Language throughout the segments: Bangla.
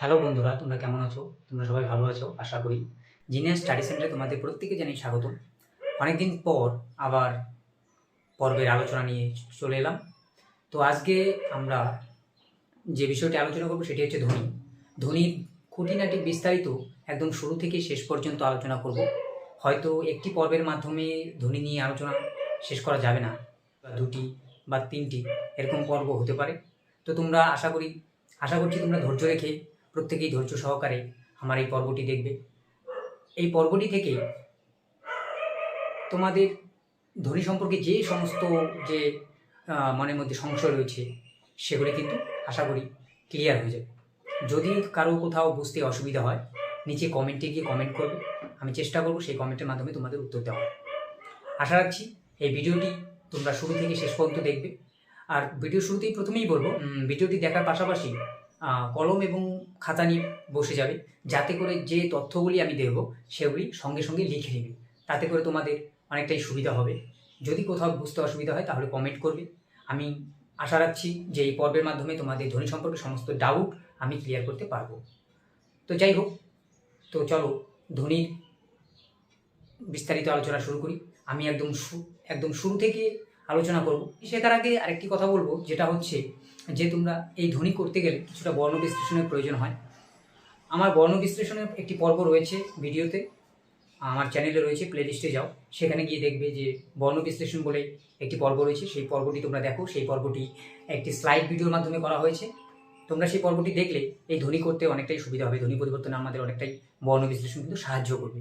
হ্যালো বন্ধুরা, তোমরা কেমন আছো? তোমরা সবাই ভালো আছো আশা করি। জিনিয়াস স্টাডি সেন্টারে তোমাদের প্রত্যেককে জানাই স্বাগতম। অনেকদিন পর আবার পর্বের আলোচনা নিয়ে চলে এলাম। তো আজকে আমরা যে বিষয়টি আলোচনা করব সেটি হচ্ছে ধ্বনি। ধ্বনির খুঁটিনাটি বিস্তারিত একদম শুরু থেকে শেষ পর্যন্ত আলোচনা করব। হয়তো একটি পর্বের মাধ্যমে ধ্বনি নিয়ে আলোচনা শেষ করা যাবে না, বা দুটি বা তিনটি এরকম পর্ব হতে পারে। তো তোমরা আশা করছি তোমরা ধৈর্য রেখে প্রত্যেকেই ধৈর্য সহকারে আমার এই পর্বটি দেখবে। এই পর্বটি থেকে তোমাদের ধ্বনি সম্পর্কে যে সমস্ত যে মনের মধ্যে সংশয় রয়েছে সেগুলি কিন্তু আশা করি ক্লিয়ার হয়ে যাবে। যদি কারো কোথাও বুঝতে অসুবিধা হয়, নিচে কমেন্টে গিয়ে কমেন্ট করবে, আমি চেষ্টা করব সেই কমেন্টের মাধ্যমে তোমাদের উত্তর দেওয়া। আশা রাখছি এই ভিডিওটি তোমরা শুরু থেকে শেষ পর্যন্ত দেখবে। আর ভিডিও শুরুতেই প্রথমেই বলবো, ভিডিওটি দেখার পাশাপাশি কলম এবং খাতা নিয়ে বসে যাবে, যাতে করে যে তথ্যগুলি আমি দেব সেগুলি সঙ্গে সঙ্গে লিখে নেবে। তাতে করে তোমাদের অনেকটাই সুবিধা হবে। যদি কোথাও বুঝতে অসুবিধা হয় তাহলে কমেন্ট করবে। আমি আশা রাখছি যে এই পর্বের মাধ্যমে তোমাদের ধ্বনি সম্পর্কে সমস্ত ডাউট আমি ক্লিয়ার করতে পারবো। তো যাই হোক, তো চলো ধ্বনির বিস্তারিত আলোচনা শুরু করি। আমি একদম শুরু থেকে আলোচনা করব। শেখার আগে আরেকটি কথা বলবো, যেটা হচ্ছে যে তোমরা এই ধ্বনি করতে গেলে কিছুটা বর্ণ বিশ্লেষণের প্রয়োজন হয়। আমার বর্ণ বিশ্লেষণের একটি পর্ব রয়েছে ভিডিওতে, আমার চ্যানেলে রয়েছে, প্লেলিস্টে যাও, সেখানে গিয়ে দেখবে যে বর্ণ বিশ্লেষণ বলে একটি পর্ব রয়েছে। সেই পর্বটি তোমরা দেখো। সেই পর্বটি একটি স্লাইড ভিডিওর মাধ্যমে করা হয়েছে। তোমরা সেই পর্বটি দেখলে এই ধ্বনি করতে অনেকটাই সুবিধা হবে। ধ্বনি পরিবর্তনে আমাদের অনেকটাই বর্ণ বিশ্লেষণ কিন্তু সাহায্য করবে।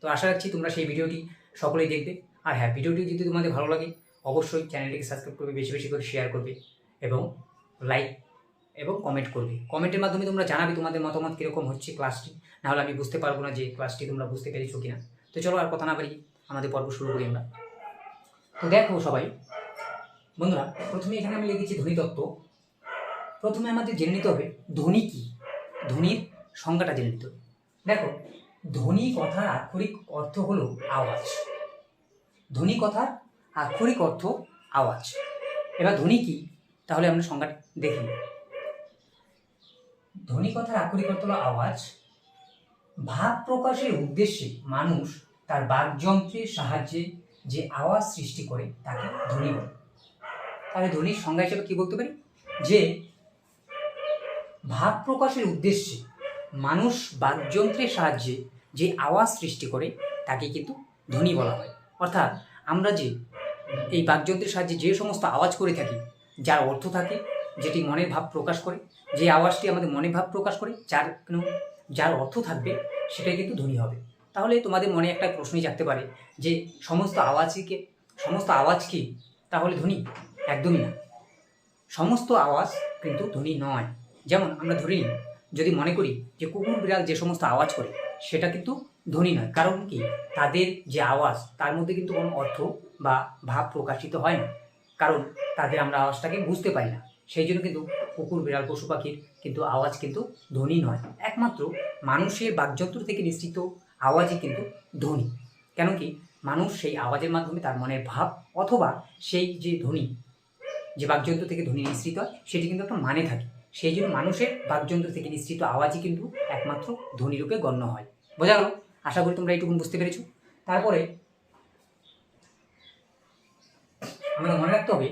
তো আশা রাখছি তোমরা সেই ভিডিওটি সকলেই দেখবে। আর হ্যাঁ, ভিডিওটি যদি তোমাদের ভালো লাগে অবশ্যই চ্যানেলটিকে সাবস্ক্রাইব করবে, বেশি বেশি করে শেয়ার করবে এবং লাইক এবং কমেন্ট করবে। কমেন্টের মাধ্যমে তোমরা জানাবে তোমাদের মতামত কীরকম হচ্ছে ক্লাসটি, নাহলে আমি বুঝতে পারবো না যে ক্লাসটি তোমরা বুঝতে পেরেছো কিনা। তো চলো আর কথা না বাড়ি আমাদের পর্ব শুরু করি আমরা। তো দেখো সবাই বন্ধুরা, প্রথমে এখানে আমি লিখেছি ধ্বনিতত্ত্ব। প্রথমে আমাদের জেনে নিতে হবে ধ্বনি কী, ধ্বনির সংজ্ঞাটা জেনে নিতে হবে। দেখো, ধ্বনি কথার আক্ষরিক অর্থ হলো আওয়াজ। ধ্বনি কথার আক্ষরিক অর্থ আওয়াজ। এবার ধ্বনি কী, তাহলে আমরা সংজ্ঞাটা দেখি। ধ্বনি কথার আক্ষরিক অর্থ হলো আওয়াজ। ভাব প্রকাশের উদ্দেশ্যে মানুষ তার বাকযন্ত্রের সাহায্যে যে আওয়াজ সৃষ্টি করে তাকে ধ্বনি বলে। তাহলে ধ্বনির সংজ্ঞা হিসেবে কি বলতে পারি, যে ভাব প্রকাশের উদ্দেশ্যে মানুষ বাকযন্ত্রের সাহায্যে যে আওয়াজ সৃষ্টি করে তাকে কিন্তু ধ্বনি বলা হয়। অর্থাৎ আমরা যে এই বাকযন্ত্রের সাহায্যে যে সমস্ত আওয়াজ করে থাকি, যার অর্থ থাকে, যেটি মনের ভাব প্রকাশ করে, যে আওয়াজটি আমাদের মনের ভাব প্রকাশ করে, যার অর্থ থাকবে সেটাই কিন্তু ধ্বনি হবে। তাহলে তোমাদের মনে একটা প্রশ্নই জাগতে পারে যে সমস্ত আওয়াজ কি তাহলে ধ্বনি? একদমই না। সমস্ত আওয়াজ কিন্তু ধ্বনি নয়। যেমন আমরা ধরে নিই, যদি মনে করি যে কুকুর বিড়াল যে সমস্ত আওয়াজ করে সেটা কিন্তু ধ্বনি নয়। কারণ কি, তাদের যে আওয়াজ তার মধ্যে কিন্তু কোনো অর্থ বা ভাব প্রকাশিত হয় না, কারণ তাদের আমরা আওয়াজটাকে বুঝতে পারি না। সেই জন্য কিন্তু কুকুর বিড়াল পশু পাখির কিন্তু আওয়াজ কিন্তু ধ্বনি নয়। একমাত্র মানুষের বাকযন্ত্র থেকে নিঃসৃত আওয়াজই কিন্তু ধ্বনি। কেন কি, মানুষ সেই আওয়াজের মাধ্যমে তার মনের ভাব অথবা সেই যে ধ্বনি, যে বাকযন্ত্র থেকে ধ্বনি নিঃসৃত হয় সেটি কিন্তু একটা মানে থাকে। সেই জন্য মানুষের বাকযন্ত্র থেকে নিঃসৃত আওয়াজই কিন্তু একমাত্র ধ্বনিরূপে গণ্য হয়। বোঝা গেল? আশা করি তোমরা এইটুকু বুঝতে পেরেছো। তারপরে আমাদের মনে রাখতে হবে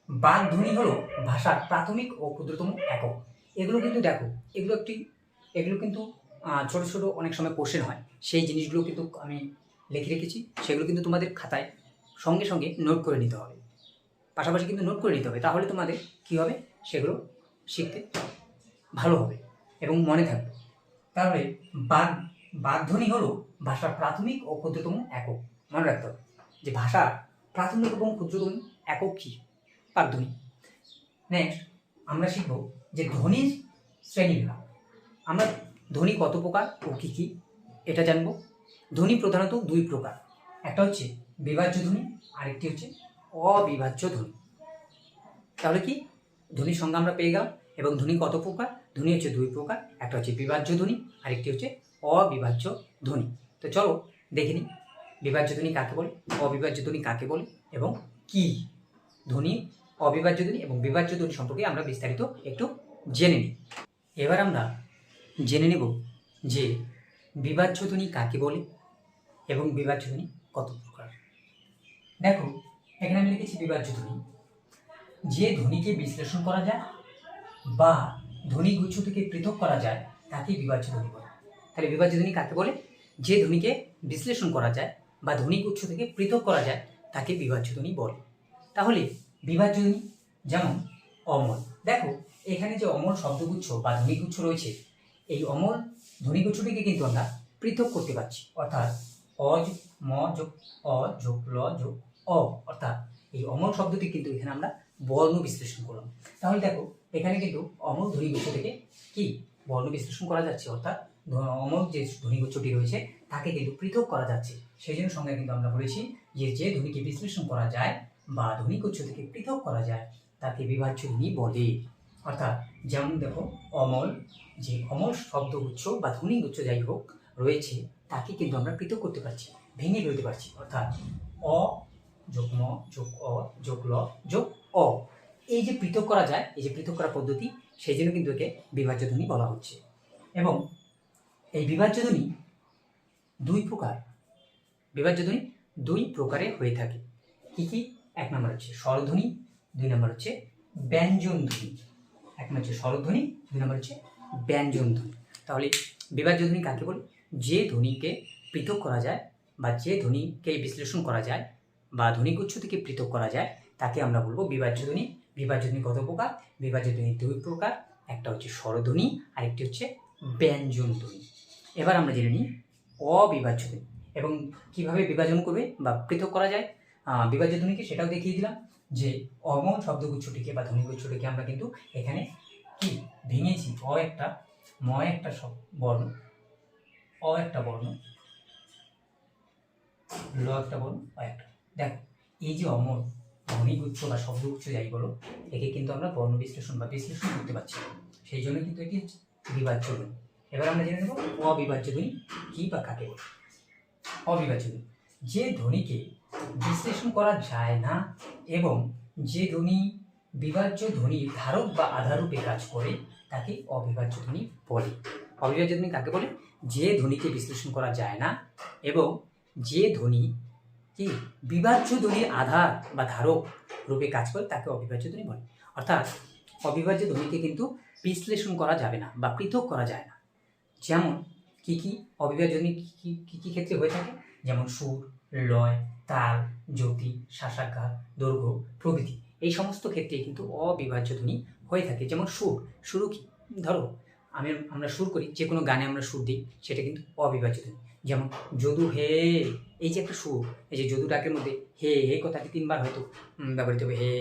বাক ধ্বনি হলো ভাষার প্রাথমিক ও ক্ষুদ্রতম একক। এগুলো কিন্তু দেখো, এগুলো কিন্তু ছোট ছোট অনেক সময় কোশ্চেন হয়, সেই জিনিসগুলো কিন্তু আমি লিখে রেখেছি। সেগুলো কিন্তু তোমাদের খাতায় সঙ্গে সঙ্গে নোট করে নিতে হবে, পাশাপাশি কিন্তু নোট করে নিতে হবে। তাহলে তোমাদের কী হবে, সেগুলো শিখতে ভালো হবে এবং মনে থাকবে। তাহলে বাকধ্বনি হলো ভাষার প্রাথমিক ও ক্ষুদ্রতম একক। মনে রাখতে হবে যে ভাষার প্রাথমিক এবং ক্ষুদ্রতম একক কী, বাকধ্বনি। নেক্সট আমরা শিখব যে ধ্বনির শ্রেণীবিভাগ। আমরা ধ্বনি কত প্রকার ও কী কী এটা জানব। ধ্বনি প্রধানত দুই প্রকার, একটা হচ্ছে বিভাজ্য ধ্বনি, আরেকটি হচ্ছে অবিভাজ্য ধ্বনি। তাহলে কি, ধ্বনির সংজ্ঞা আমরা পেয়ে গেলাম। এবং ধ্বনি কত প্রকার, ধ্বনি হচ্ছে দুই প্রকার, একটা হচ্ছে বিভাজ্য ধ্বনি, আরেকটি হচ্ছে অবিভাজ্য ধ্বনি। তো চলো দেখে নিই বিভাজ্য ধ্বনি কাকে বলে, অবিভাজ্য ধ্বনি কাকে বলে এবং কি ধ্বনি, অবিভাজ্য ধ্বনি এবং বিভাজ্য ধ্বনি সম্পর্কে আমরা বিস্তারিত একটু জেনে নিই। এবার আমরা জেনে নেব যে বিভাজ্য ধ্বনি কাকে বলে এবং বিভাজ্য ধ্বনি কত প্রকার। দেখো, এখানে আমি লিখেছি বিভাজ্য ধ্বনি, যে ধ্বনিকে বিশ্লেষণ করা যায় বা ধ্বনিগুচ্ছ থেকে পৃথক করা যায় তাকে বিভাজ্য ধ্বনি বলে। তাহলে বিভাজ্য ধ্বনি কাকে বলে? যে ধ্বনিকে বিশ্লেষণ করা যায় বা ধ্বনিগুচ্ছ থেকে পৃথক করা যায় তাকে বিভাজ্য ধ্বনি বলে। তাহলে বিভাজ্য ধ্বনি যেমন অমল। দেখো, এখানে যে অমল শব্দগুচ্ছ বা ধ্বনিগুচ্ছ রয়েছে, এই অমল ধ্বনিগুচ্ছটিকে কিন্তু আমরা পৃথক করতে পারছি, অর্থাৎ অ যোগ ম যোগ অ যোগ ল যোগ অ, অর্থাৎ এই অমল শব্দটি কিন্তু এখানে আমরা বর্ণ বিশ্লেষণ করলাম। তাহলে দেখো, এখানে কিন্তু অমল ধ্বনিগুচ্ছ থেকে কি বর্ণ বিশ্লেষণ করা যাচ্ছে, অর্থাৎ অমল যে ধ্বনিগুচ্ছটি রয়েছে তাকে কিন্তু পৃথক করা যাচ্ছে। সেই জন্য সংজ্ঞায় কিন্তু আমরা বলেছি যে যে ধ্বনিকে বিশ্লেষণ করা যায় বা ধ্বনিগুচ্ছ থেকে পৃথক করা যায় তাকে বিভাজ্য ধ্বনি বলে। অর্থাৎ যেমন দেখো, অমল যে অমল শব্দগুচ্ছ বা ধ্বনিগুচ্ছ যাই হোক রয়েছে তাকে কিন্তু আমরা পৃথক করতে পারছি, ভেঙে ফেলতে পারছি, অর্থাৎ অ যোগ ম যোগ অ যোগ ল যোগ অ, এই যে পৃথক করা যায়, এই যে পৃথক করা পদ্ধতি, সেই জন্য কিন্তু একে বিভাজ্য ধ্বনি বলা হচ্ছে। এবং এই বিভাজ্য ধ্বনি দুই প্রকার, বিভাজ্য ধ্বনি দুই প্রকারে হয়ে থাকে। কি কি? এক নম্বর হচ্ছে স্বরধ্বনি, দুই নম্বর হচ্ছে ব্যঞ্জন ধ্বনি। এক নম্বর হচ্ছে স্বরধ্বনি, দুই নম্বর হচ্ছে ব্যঞ্জন ধ্বনি। তাহলে বিভাজ্য ধ্বনি কাকে বলে? যে ধ্বনিকে পৃথক করা যায় বা যে ধ্বনিকে বিশ্লেষণ করা যায় বা ধ্বনিগুচ্ছ থেকে পৃথক করা যায় তাকে আমরা বলবো বিভাজ্য ধ্বনি। বিভাজ্য ধ্বনি কত প্রকার? বিভাজ্য ধ্বনি দুই প্রকার, একটা হচ্ছে স্বরধ্বনি আর একটি হচ্ছে ব্যঞ্জন ধ্বনি। এবার আমরা জেনে নিই অবিভাজ্য ধ্বনি এবং কিভাবে বিভাজন করবে বা পৃথক করা যায় বিভাজ্য ধ্বনিকে, সেটাও দেখিয়ে দিলাম। যে অমল শব্দগুচ্ছটিকে বা ধ্বনিগুচ্ছটিকে আমরা কিন্তু এখানে কি ভেঙেছি, অ একটা ম একটা বর্ণ, অ একটা বর্ণ, ল একটা বর্ণ, অ একটা। দেখো, এই যে অমল ধ্বনিগুচ্ছ বা শব্দগুচ্ছ যাই বলো, একে কিন্তু আমরা বর্ণ বিশ্লেষণ বা বিশ্লেষণ করতে পারছি, সেই জন্য কিন্তু এটি বিভাজ্য ধ্বনি। এবার আমরা জেনে নেব অবিভাজ্য ধ্বনি কি বা কাকে বলে। অবিভাজ্য ধ্বনি যে ধ্বনিকে বিশ্লেষণ করা যায় না এবং যে ধ্বনি বিভাজ্য ধ্বনির ধারক বা আধাররূপে কাজ করে তাকে অবিভাজ্য ধ্বনি বলে। অবিভাজ্য ধ্বনি কাকে বলে? যে ধ্বনিকে বিশ্লেষণ করা যায় না এবং যে ধ্বনি কি বিভাজ্য ধ্বনির আধার বা ধারক রূপে কাজ করে তাকে অবিভাজ্য ধ্বনি বলে। অর্থাৎ অবিভাজ্য ধ্বনিকে কিন্তু বিশ্লেষণ করা যাবে না বা পৃথক করা যায় না। যেমন কি কি অবিভাজ্য ধ্বনি কি কি ক্ষেত্রে হয়ে থাকে? যেমন সুর, লয়, তাল, জ্যোতি, শাসাকার, দৈর্ঘ্য প্রভৃতি, এই সমস্ত ক্ষেত্রে কিন্তু অবিভাজ্য ধ্বনি হয়ে থাকে। যেমন সুরও কি, ধরো আমরা সুর করি, যে কোনো গানে আমরা সুর দিই, সেটা কিন্তু অবিভাজ্য ধ্বনি। যেমন যদু হে, এই যে একটা সুর, এই যে যদু ডাকের মধ্যে হে হে কথাটি তিনবার হয়তো ব্যবহৃত হবে, হে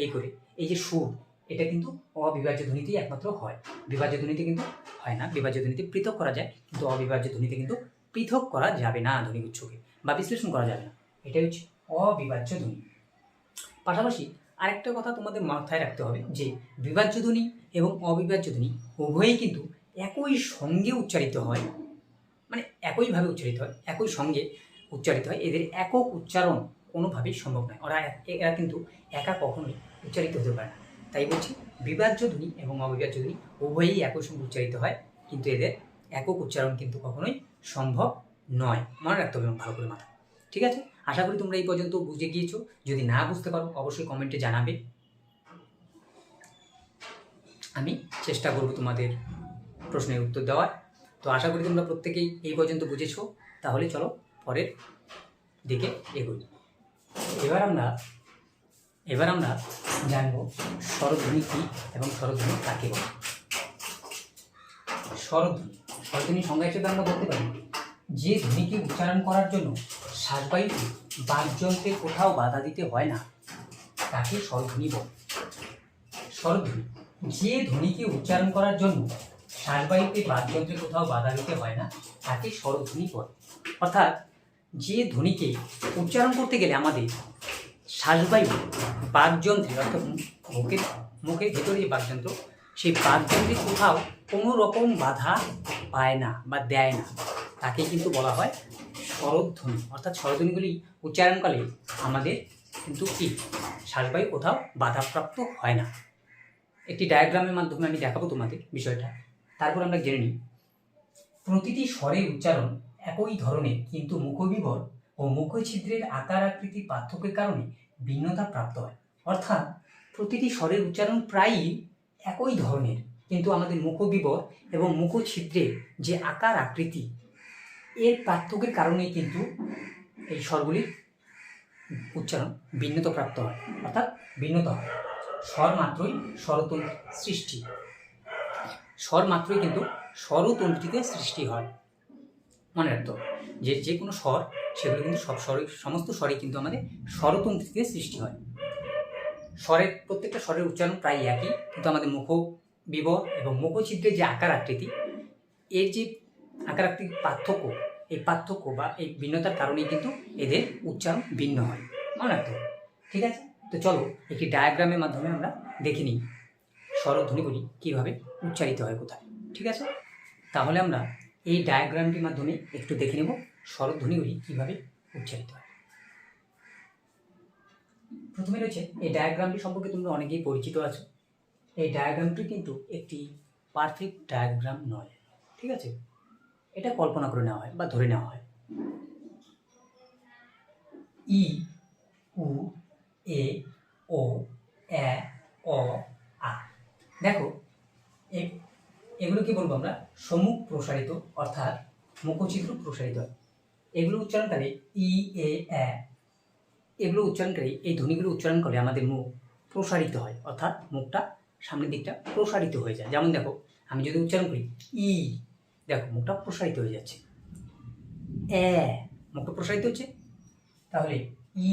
এই করে, এই যে সুর, এটা কিন্তু অবিভাজ্য ধ্বনিতেই একমাত্র হয়, বিভাজ্য ধ্বনিতে কিন্তু হয় না। বিভাজ্য ধ্বনিতে পৃথক করা যায়, কিন্তু অবিভাজ্য ধ্বনিতে কিন্তু পৃথক করা যাবে না ধ্বনিগুচ্ছকে বা বিশ্লেষণ করা যাবে না। এটাই হচ্ছে অবিভাজ্য ধ্বনি। পাশাপাশি আরেকটা কথা তোমাদের মাথায় রাখতে হবে যে বিভাজ্য ধ্বনি এবং অবিভাজ্য ধ্বনি উভয়ই কিন্তু একই সঙ্গে উচ্চারিত হয়, মানে একইভাবে উচ্চারিত হয়, একই সঙ্গে উচ্চারিত হয়। এদের একক উচ্চারণ কোনোভাবেই সম্ভব নয়, এরা কিন্তু একা কখনোই উচ্চারিত হতে পারে না। তাই বলছি, বিভাজ্য ধ্বনি এবং অবিভাজ্য ধ্বনি উভয়ই একই সঙ্গে উচ্চারিত হয়, কিন্তু এদের একক উচ্চারণ কিন্তু কখনোই সম্ভব নয়। মনে রাখতে হবে ভালো করে মাথা। ঠিক আছে, আশা করি তোমরা এই পর্যন্ত বুঝে গিয়েছো। যদি না বুঝতে পারো অবশ্যই কমেন্টে জানাবে, আমি চেষ্টা করব তোমাদের প্রশ্নের উত্তর দেওয়ার। তো আশা করি তোমরা প্রত্যেকেই এই পর্যন্ত বুঝেছো। তাহলে চলো পরের দিকে এগোই। এবার আমরা জানবো স্বরধ্বনি কি এবং স্বরধ্বনি কাকে বলে। স্বরধ্বনির সংজ্ঞা হিসেবে আমরা বলতে পারি যে ধ্বনিকে উচ্চারণ করার জন্য শ্বাসবায়ুকে বাকযন্ত্রে কোথাও বাধা দিতে হয় না তাকে স্বরধ্বনি বলে। স্বরধ্বনি যে ধ্বনিকে উচ্চারণ করার জন্য শ্বাসবায়ুকে বাকযন্ত্রে কোথাও বাধা দিতে হয় না তাকে স্বরধ্বনি বলে। অর্থাৎ যে ধ্বনিকে উচ্চারণ করতে গেলে আমাদের শ্বাসবায়ু বাকযন্ত্রে, অর্থাৎ মুখের ভেতরে যে বাকযন্ত্র, সেই বাকযন্ত্রে কোথাও কোনো রকম বাধা পায় না বা দেয় না, তাকে কিন্তু বলা হয় স্বরধ্বনি। অর্থাৎ স্বরধ্বনিগুলি উচ্চারণকালে আমাদের কিন্তু কি শ্বাসবায়ু কোথাও বাধাপ্রাপ্ত হয় না। একটি ডায়াগ্রামের মাধ্যমে আমি দেখাবো তোমাদের বিষয়টা। তারপর আমরা জেনে নিই প্রতিটি স্বরের উচ্চারণ একই ধরনের, কিন্তু মুখবিবর ও মুখছিদ্রের আকার আকৃতি পার্থক্যের কারণে ভিন্নতা প্রাপ্ত হয়। অর্থাৎ প্রতিটি স্বরের উচ্চারণ প্রায়ই একই ধরনের, কিন্তু আমাদের মুখবিবর এবং মুখছিদ্রের যে আকার আকৃতি এর পার্থক্যের কারণেই কিন্তু এই স্বরগুলির উচ্চারণ ভিন্নতা প্রাপ্ত হয়, অর্থাৎ ভিন্নতা হয়। স্বর মাত্রই স্বরতন্ত্র সৃষ্টি, স্বর মাত্রই কিন্তু স্বরতন্ত্রীতে সৃষ্টি হয়। মনে রাখতে হবে যে কোনো স্বর সেগুলো কিন্তু সমস্ত স্বরই কিন্তু আমাদের স্বরতন্ত্রীতে সৃষ্টি হয়। স্বরের প্রত্যেকটা স্বরের উচ্চারণ প্রায় একই, কিন্তু আমাদের মুখবিবর এবং মুখছিদ্রের যে আকার আকৃতি এর যে আকার আকৃতির পার্থক্য, এই পার্থক্য বা এই ভিন্নতার কারণেই কিন্তু এদের উচ্চারণ ভিন্ন হয়। মনে রাখতে হবে। ঠিক আছে, তো চলো একটি ডায়াগ্রামের মাধ্যমে আমরা দেখে নিই স্বরধ্বনিগুলি কীভাবে উচ্চারিত হয় কোথায়। ঠিক আছে, তাহলে আমরা এই ডায়াগ্রামটির মাধ্যমে একটু দেখে নেব স্বরধ্বনিগুলি কীভাবে উচ্চারিত হয়। প্রথমে রয়েছে এই ডায়াগ্রামটি সম্পর্কে তোমরা অনেকেই পরিচিত আছো। এই ডায়াগ্রামটি কিন্তু একটি পারফেক্ট ডায়াগ্রাম নয়। ঠিক আছে, এটা কল্পনা করে নেওয়া হয় বা ধরে নেওয়া হয়। ই, উ, এ, ও, এ, অ, আ। দেখো এগুলো কি বলবো আমরা সম্মুখ প্রসারিত, অর্থাৎ মুখছিদ্র প্রসারিত হয়। এগুলো উচ্চারণকারী ই, এ, এগুলো উচ্চারণকারী এই ধ্বনিগুলো উচ্চারণ করে আমাদের মুখ প্রসারিত হয়, অর্থাৎ মুখটা সামনের দিকটা প্রসারিত হয়ে যায়। যেমন দেখো আমি যদি উচ্চারণ করি ই, দেখো মুখটা প্রসারিত হয়ে যাচ্ছে। এ, মুখটা প্রসারিত হচ্ছে। তাহলে ই,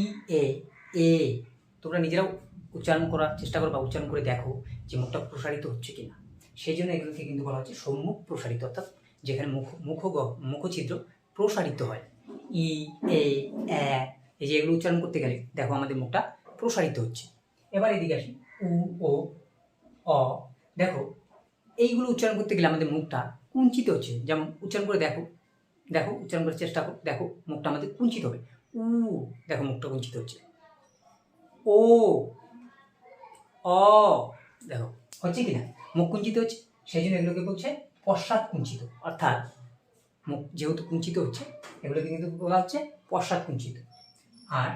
এ, তোমরা নিজেরাও উচ্চারণ করার চেষ্টা করো বা উচ্চারণ করে দেখো যে মুখটা প্রসারিত হচ্ছে কিনা। সেই জন্য এগুলোকে কিন্তু বলা হচ্ছে সম্মুখ প্রসারিত, অর্থাৎ যেখানে মুখছিদ্র প্রসারিত হয়। ই, এ, এই যে এগুলো উচ্চারণ করতে গেলে দেখো আমাদের মুখটা প্রসারিত হচ্ছে। এবার এদিকে আসি উ, ও, অ। দেখো এইগুলো উচ্চারণ করতে গেলে আমাদের মুখটা কুঞ্চিত হচ্ছে। যেমন উচ্চারণ করে দেখো, উচ্চারণ করার চেষ্টা করো, দেখো মুখটা আমাদের কুঞ্চিত হবে। উ, দেখো মুখটা কুঞ্চিত হচ্ছে। ও, অ, দেখো হচ্ছে কিনা মুখ কুঞ্চিত হচ্ছে। সেই জন্য এগুলোকে বলছে পশ্চাৎ কুঞ্চিত, অর্থাৎ মুখ যেহেতু কুঞ্চিত হচ্ছে এগুলোকে কিন্তু বলা হচ্ছে পশ্চাৎ কুঞ্চিত। আর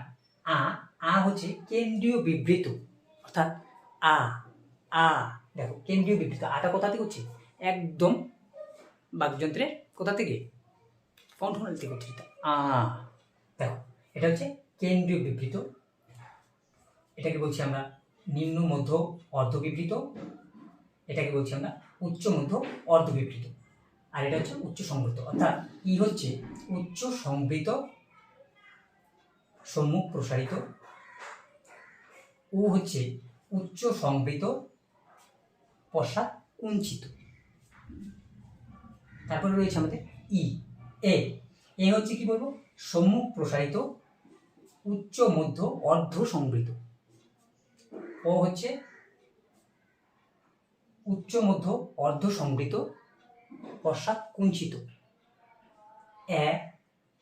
আ হচ্ছে কেন্দ্রীয় বিবৃত, অর্থাৎ আ দেখো কেন্দ্রীয় বিবৃত। আটা কোথা থেকে হচ্ছে একদম বাকযন্ত্রের কোথা থেকে, কণ্ঠনালী থেকে উচ্চারিত। দেখো এটা হচ্ছে কেন্দ্রীয় বিবৃত। এটাকে বলছি আমরা নিম্ন মধ্য অর্ধ বিবৃত, এটাকে বলছি আমরা উচ্চ মধ্য অর্ধ বিবৃত, আর এটা হচ্ছে উচ্চ সংবৃত। অর্থাৎ ই হচ্ছে উচ্চ সংবৃত সম্মুখ প্রসারিত, উ হচ্ছে উচ্চ সংবৃত পশ্চাৎ কুঞ্চিত। তারপরে রয়েছে আমাদের ই, এ হচ্ছে কি বলবো সম্মুখ প্রসারিত উচ্চ মধ্য অর্ধ সংবৃত। ও হচ্ছে উচ্চ মধ্য অর্ধ সংবৃত পশ্চাৎ কুঞ্চিত। এ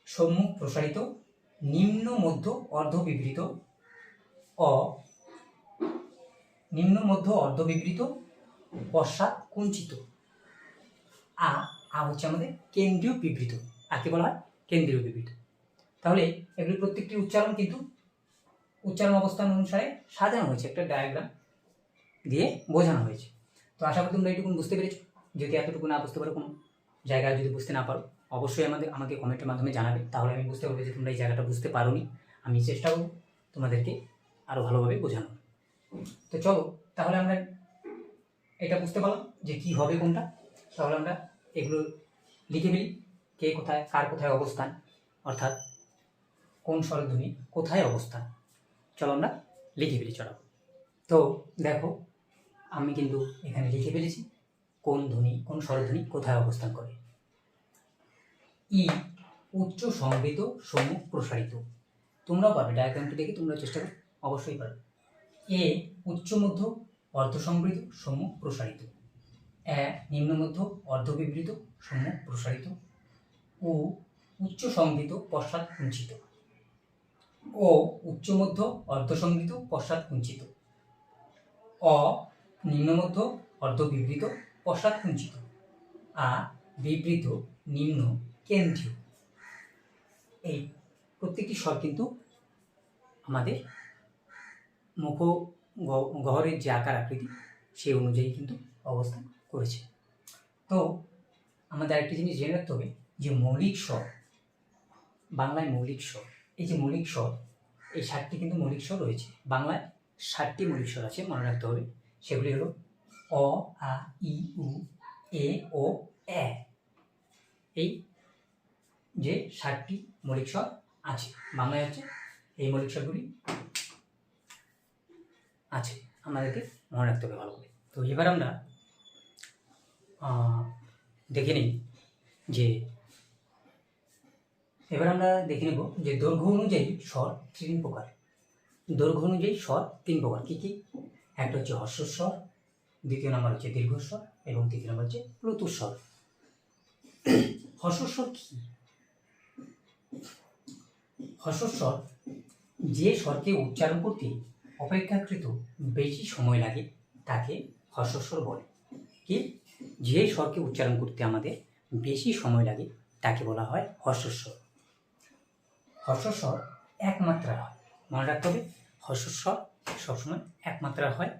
সম্মুখ প্রসারিত নিম্ন মধ্য অর্ধ বিবৃত। অ নিম্ন মধ্য অর্ধ বিবৃত পশ্চাৎ কুঞ্চিত। আ হচ্ছে আমাদের কেন্দ্রীয় বিবৃত, আকে বলা হয় কেন্দ্রীয় বিবৃত। তাহলে এগুলি প্রত্যেকটির উচ্চারণ কিন্তু উচ্চারণ অবস্থান অনুসারে সাজানো হয়েছে, একটা ডায়াগ্রাম দিয়ে বোঝানো হয়েছে। তো আশা করি তোমরা এইটুকুন বুঝতে পেরেছো। যদি এতটুকু না বুঝতে পারো, কোনো জায়গায় যদি বুঝতে না পারো, অবশ্যই আমাকে কমেন্টের মাধ্যমে জানাবে, তাহলে আমি বুঝতে পারবো যে তোমরা এই জায়গাটা বুঝতে পারোনি। আমি চেষ্টা করব তোমাদেরকে আরও ভালোভাবে বোঝানো। তো চলো তাহলে আমরা এটা বুঝতে পারলাম যে কি হবে কোনটা। তাহলে আমরা এগুলো লিখে ফেলি, কে কোথায়, কার কোথায় অবস্থান, অর্থাৎ কোন স্বরধ্বনি কোথায় অবস্থান। চলো আমরা লিখে ফেলি। চলো তো দেখো আমি কিন্তু এখানে লিখে ফেলেছি কোন ধ্বনি, কোন স্বরধ্বনি কোথায় অবস্থান করে। ই উচ্চ সংবৃত সম্মুখ প্রসারিত, তোমরাও পারবে, ডায়াগ্রামটি দেখে তোমরা চেষ্টা করো, অবশ্যই পারবে। এ উচ্চ মধ্য অর্ধ সংবৃত সম্মুখ প্রসারিত। এ নিম্ন মধ্য অর্ধ বিবৃত সম্মুখ প্রসারিত। উ উচ্চ সংবৃত পশ্চাৎ কুঞ্চিত। ও উচ্চ মধ্য অর্ধ সংবৃত পশ্চাৎ কুঞ্চিত। অ নিম্ন মধ্য অর্ধ বিবৃত পশ্চাৎ কুঞ্চিত। আ বিবৃত, নিম্ন, কেন্দ্রীয়। এই প্রত্যেকটি স্বর কিন্তু আমাদের মুখ গহ্বরের যে আকার আকৃতি সেই অনুযায়ী কিন্তু অবস্থান করেছে। তো আমাদের আরেকটি জিনিস জেনে রাখতে হবে যে মৌলিক স্বর, বাংলায় মৌলিক স্বর, এই যে মৌলিক স্বর, এই 7টি কিন্তু মৌলিক স্বর রয়েছে। বাংলায় 7টি মৌলিক স্বর আছে, মনে রাখতে হবে। সেগুলি হলো অ, আ, ই, উ, এ, ও, এ। এই যে 7টি মৌলিক স্বর আছে বাংলায় হচ্ছে, এই মৌলিক স্বরগুলি আছে, আমাদেরকে মনে রাখতে হবে ভালো করে। তো এবার আমরা দেখে নিই যে দৈর্ঘ্য অনুযায়ী স্বর 3 প্রকার। দৈর্ঘ্য অনুযায়ী স্বর 3 প্রকার। কী কী? একটা হচ্ছে হর্ষস্বর, দ্বিতীয় নম্বর হচ্ছে দীর্ঘস্বর এবং তৃতীয় নম্বর হচ্ছে প্লুতস্বর। হর্ষস্বর কি? হর্ষস্বর যে স্বরকে উচ্চারণ করতে অপেক্ষাকৃত বেশি সময় লাগে তাকে হর্ষস্বর বলে। কি? যে স্বরকে উচ্চারণ করতে আমাদের বেশি সময় লাগে তাকে বলা হয় হর্ষস্বর। হর্ষস্বর এক মাত্রার হয়, মনে রাখতে হবে। হর্ষস্বর সবসময় এক মাত্রার হয়।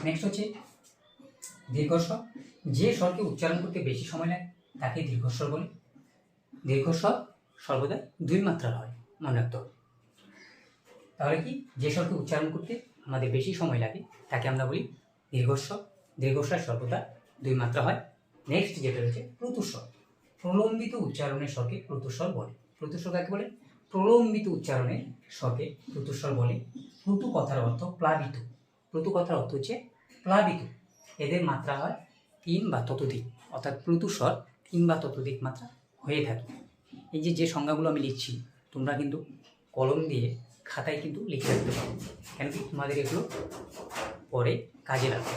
নেক্সট হচ্ছে দীর্ঘস্বর। যে স্বরকে উচ্চারণ করতে বেশি সময় লাগে তাকে দীর্ঘস্বর বলে। দীর্ঘস্বর সর্বদা 2 মাত্রার হয়, মনে রাখতে হবে। তাহলে কি? যে স্বরকে উচ্চারণ করতে আমাদের বেশি সময় লাগে তাকে আমরা বলি দীর্ঘস্বর। দীর্ঘস্বর সর্বদা 2 মাত্রা হয়। নেক্সট যেটা রয়েছে প্লুতস্বর। প্রলম্বিত উচ্চারণের স্বরকে প্লুতস্বর বলে। প্লুতস্বর কাকে বলে? প্রলম্বিত উচ্চারণের স্বরকে প্লুতস্বর বলে। প্লুতু কথার অর্থ প্লাবিত। প্লুতু কথার অর্থ হচ্ছে প্লাবিত। এদের মাত্রা হয় 3 বা ততোধিক, অর্থাৎ প্লুতস্বর 3 বা ততোধিক মাত্রা হয়ে থাকে। এই যে সংজ্ঞাগুলো আমি লিখছি, তোমরা কিন্তু কলম দিয়ে খাতায় কিন্তু লিখে রাখতে পারো, কেন কি তোমাদের এগুলো পরে কাজে লাগবে।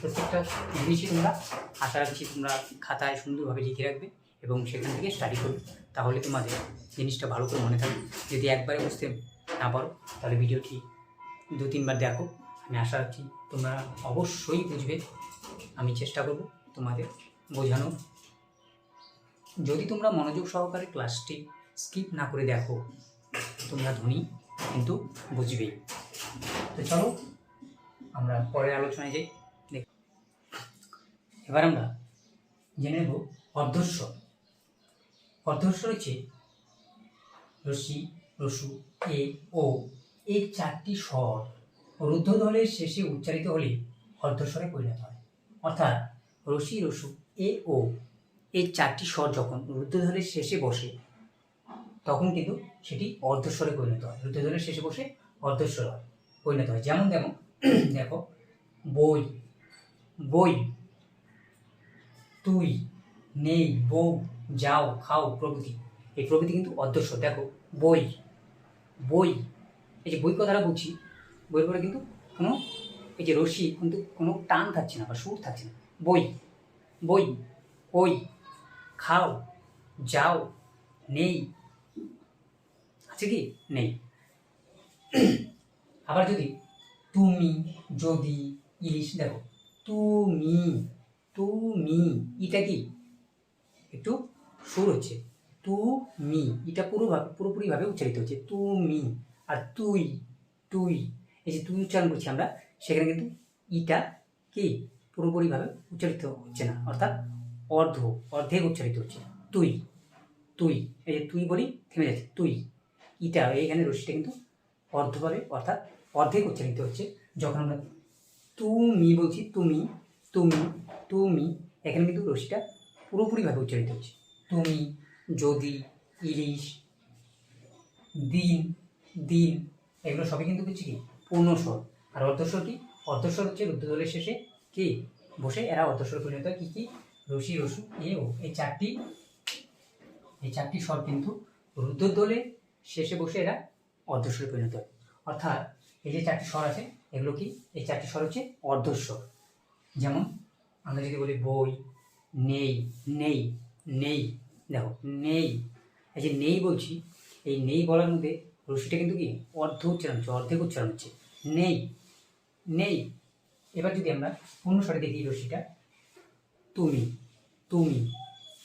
প্রত্যেকটা জিনিসই তোমরা, আশা রাখছি তোমরা খাতায় সুন্দরভাবে লিখে রাখবে এবং সেখান থেকে স্টাডি করবে, তাহলে তোমাদের জিনিসটা ভালো করে মনে থাকবে। যদি একবারে বুঝতে না পারো তাহলে ভিডিওটি 2-3 বার দেখো। আমি আশা রাখছি তোমরা অবশ্যই বুঝবে। আমি চেষ্টা করব তোমাদের বোঝানো। যদি তোমরা মনোযোগ সহকারে ক্লাসটি স্কিপ না করে দেখো, তোমরা ধ্বনি কিন্তু বুঝবেই। তো চলো আমরা পরের আলোচনায় যাই। এবার আমরা জেনে নেব অর্ধস্বর। অর্ধস্বর হচ্ছে রস্যি, রস্যু, এ, ও। এই 4টি স্বর রুদ্ধধ্বনির শেষে উচ্চারিত হলে অর্ধস্বরে পরিণত হয়। অর্থাৎ রস্যি, রস্যু, এ, ও এই 4টি স্বর যখন রুদ্ধধ্বনির শেষে বসে তখন কিন্তু সেটি অর্ধস্বরে পরিণত হয়। রুদ্ধধ্বনির শেষে বসে অর্ধস্বর হয়, পরিণত হয়। যেমন দেখো বই, বই, তুই, নেই, বউ, যাও, খাও প্রভৃতি। এই প্রভৃতি কিন্তু অর্ধস্বর। দেখো বই, বই, এই যে বই কথাটা বলছি, বইয়ের পরে কিন্তু কোনো এই যে রশ্মি কিন্তু কোনো টান থাকছে না বা সুর থাকছে না। বই, বই, ওই, খাও, যাও, নেই, আছে কি? নেই। আবার যদি তুমি, যদি, ইলিশ, দেখো তুমি, তুমি, এটা কি একটু সুর হচ্ছে, তুমি, এটা পুরোপুরিভাবে উচ্চারিত হচ্ছে তুমি। আর তুই, তুই, এই যে তুই উচ্চারণ করছি আমরা, সেখানে কিন্তু ইটা কি পুরোপুরিভাবে উচ্চারিত হচ্ছে না, অর্থাৎ অর্ধেক উচ্চারিত হচ্ছে। তুই, তুই, এই যে তুই বলি থেমে যাচ্ছে, তুই, ইটা এইখানে রশ্মিটা কিন্তু অর্ধভাবে অর্থাৎ অর্ধেক উচ্চারিত হচ্ছে। যখন আমরা তুমি বলছি, তুমি, তুমি, তুমি, এখানে কিন্তু রশ্মিটা পুরোপুরিভাবে উচ্চারিত হচ্ছে। তুমি, যদি, ইলিশ, দিন, দিন, এগুলো সবই কিন্তু হচ্ছে কি পূর্ণস্বর। আর অর্ধস্বর কি? অর্ধস্বর হচ্ছে রুদ্ধধ্বনির শেষে কি বসে এরা অর্ধস্বর পরিণত হয়। কি? রসি, রসু, এ, ও। এই চারটি স্বর কিন্তু রুদ্ধধ্বনির শেষে বসে এরা অর্ধস্বরে পরিণত হয়। অর্থাৎ এই যে 4টি স্বর আছে, এগুলো কি? এই 4টি স্বর হচ্ছে অর্ধস্বর। যেমন আমরা যদি বলি বই, নেই, নেই, নেই, দেখো নেই, এই যে নেই বলছি, এই নেই বলার মধ্যে রশ্মিটা কিন্তু কি অর্ধেক উচ্চারণ হচ্ছে, নেই, নেই। এবার যদি আমরা পূর্ণ স্বরে দেখি রশ্মিটা, তুমি, তুমি,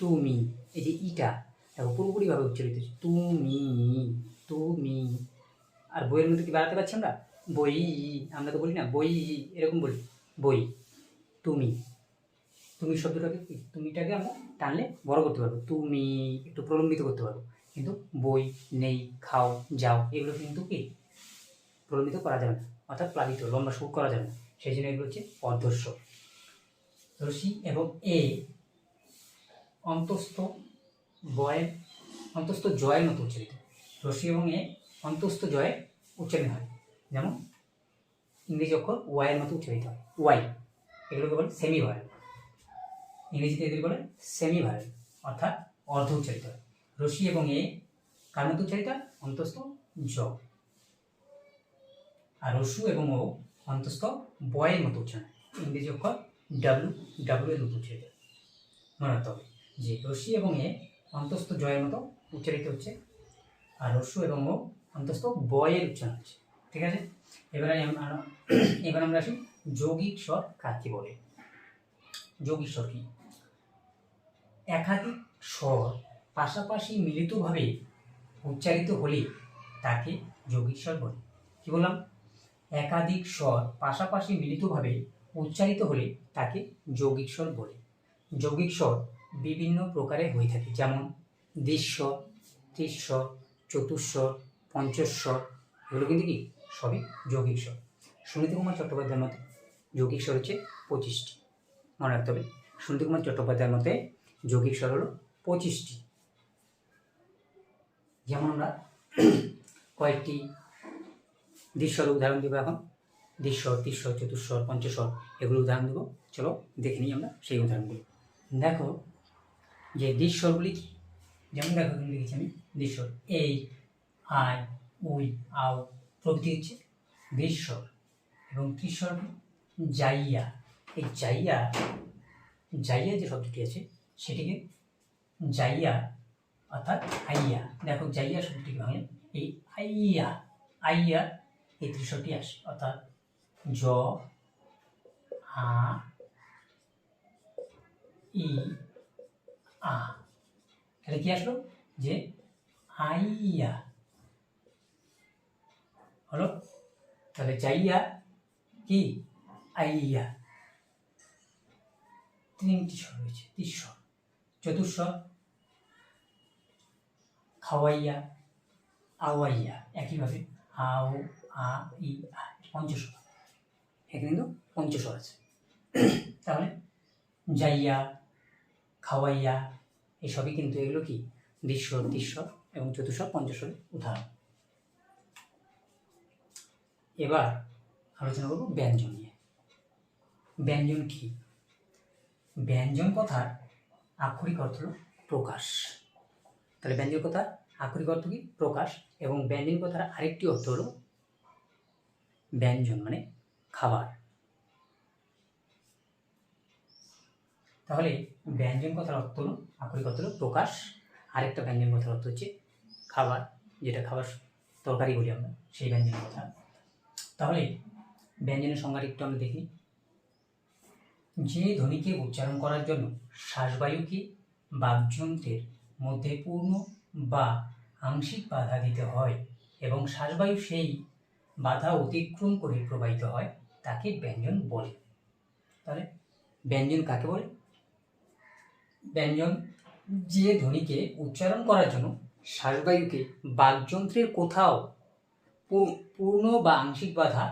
তুমি, এই যে ইটা দেখো পুরোপুরিভাবে উচ্চারিত হচ্ছে, তুমি, তুমি। আর বইয়ের মধ্যে কি বাড়াতে পারছি আমরা? বই, আমরা তো বলি না বই, এরকম বলি বই। তুমি, তুমি শব্দটাকে কি, তুমিটাকে আমরা টানলে বড় করতে পারবো, তুমি একটু প্রলম্বিত করতে পারবো, কিন্তু বই, নেই, খাও, যাও এগুলো কিন্তু কি প্রলম্বিত করা যাবে না, অর্থাৎ প্লাবিত লম্বা সুর করা যাবে না, সেই জন্য এগুলো হচ্ছে অর্ধস্ব। রসি এবং এ অন্তস্থ বয়ের অন্তস্থ জয়ের মতো উচ্চারিত। রসি এবং এ অন্তস্থ জয়ে উচ্চারিত হয়, যেমন ইংরেজি অক্ষর ওয়াইয়ের মতো উচ্চারিত হয়, ওয়াই। এগুলোকে বলে সেমি ভয়েল, ইংরেজিতে এদের বলে সেমি ভয়েল, অর্থাৎ অর্ধ উচ্চারিত হয়। রসি এবং এ কার মতো উচ্চারিত হয়? অন্তস্থ জ। আর রসু এবং ও অন্তস্থ বয়ের মতো উচ্চারণ হয়, ইংরেজি অক্ষর ডাব্লু, ডাব্লু এর মতো উচ্চারিত হয়। মনে রাখতে হবে যে রসি এবং এ অন্তস্থ জয়ের মতো উচ্চারিত হচ্ছে, আর রস্যু এবং ও অন্তস্থ বয়ের উচ্চারণ হচ্ছে। ঠিক আছে, এবার আমরা আসি যৌগিক স্বর কাকে বলে। যৌগিক স্বর কি? একাধিক স্বর পাশাপাশি মিলিতভাবে উচ্চারিত হলে তাকে যৌগিক স্বর বলে। কি বললাম? একাধিক স্বর পাশাপাশি মিলিতভাবে উচ্চারিত হলে তাকে যৌগিক স্বর বলে। যৌগিক স্বর বিভিন্ন প্রকারে হয়ে থাকে, যেমন দ্বিস্বর, ত্রিস্বর, চতুস্বর, পঞ্চস্বর, এগুলো কিন্তু কি সবই যৌগিক স্বর। সুনীতি কুমার চট্টোপাধ্যায়ের মতে যৌগিক স্বর হচ্ছে 25টি। মনে রাখতে হবে, সুনীতি কুমার চট্টোপাধ্যায়ের মতে যৌগিক স্বর হলো 25টি। যেমন আমরা কয়েকটি দ্বিস্বরের উদাহরণ দেবো এখন। দ্বিস্বর, ত্রিস্বর, চতুস্বর, পঞ্চস্বর এগুলো উদাহরণ দেবো, চলো দেখে নিই আমরা সেই উদাহরণগুলো। দেখো যে দ্বিস্বরগুলি কি, যেমন দেখো এখানে লিখেছি আমি দ্বিস্বর, এই, আই, উই, আও প্রভৃতি হচ্ছে দ্বিস্বর। এবং ত্রিস্বর জাইয়া, এই জাইয়া, জাইয়া যে শব্দটি আছে সেটিকে জাইয়া অর্থাৎ আইয়া। দেখো জাইয়া শব্দটিকে ভাঙে এই আইয়া, আইয়া এই ত্রিস্বরটি আসে, অর্থাৎ জ, আ, ই, আ। তাহলে কি আসলো? যে আইয়া হলো। তাহলে যাইয়া কি আইয়া, তিনটি স্বর রয়েছে, তিস্বর। চতুস্বর খাওয়াইয়া, আওয়াইয়া, একইভাবে আও, আ, ই, আ। পঞ্চস্বর, এখানে কিন্তু পঞ্চস্বর আছে। তাহলে যাইয়া, খাওয়াইয়া এসবই কিন্তু এগুলো কি দ্বিস্বর, তিস্বর এবং চতুস্বর, পঞ্চস্বরের উদাহরণ। এবার আলোচনা করব ব্যঞ্জন নিয়ে। ব্যঞ্জন কি? ব্যঞ্জন কথার আক্ষরিক অর্থ হল প্রকাশ। তাহলে ব্যঞ্জন কথার আক্ষরিক অর্থ কি? প্রকাশ। এবং ব্যঞ্জন কথার আরেকটি অর্থ হলো ব্যঞ্জন মানে খাবার। তাহলে ব্যঞ্জন কথার অর্থ হলো আক্ষরিক অর্থ হলো প্রকাশ, আরেকটা ব্যঞ্জন কথার অর্থ হচ্ছে খাবার, যেটা খাবার তরকারি বলি আমরা, সেই ব্যঞ্জন কথা। তাহলে ব্যঞ্জনের সংজ্ঞাটা একটু আমরা দেখি। যে ধ্বনিকে উচ্চারণ করার জন্য শ্বাসবায়ুকে বাকযন্ত্রের মধ্যে পূর্ণ বা আংশিক বাধা দিতে হয় এবং শ্বাসবায়ু সেই বাধা অতিক্রম করে প্রবাহিত হয়, তাকে ব্যঞ্জন বলে। তাহলে ব্যঞ্জন কাকে বলে? ব্যঞ্জন যে ধ্বনিকে উচ্চারণ করার জন্য শ্বাসবায়ুকে বাকযন্ত্রের কোথাও পূর্ণ বা আংশিক বাধা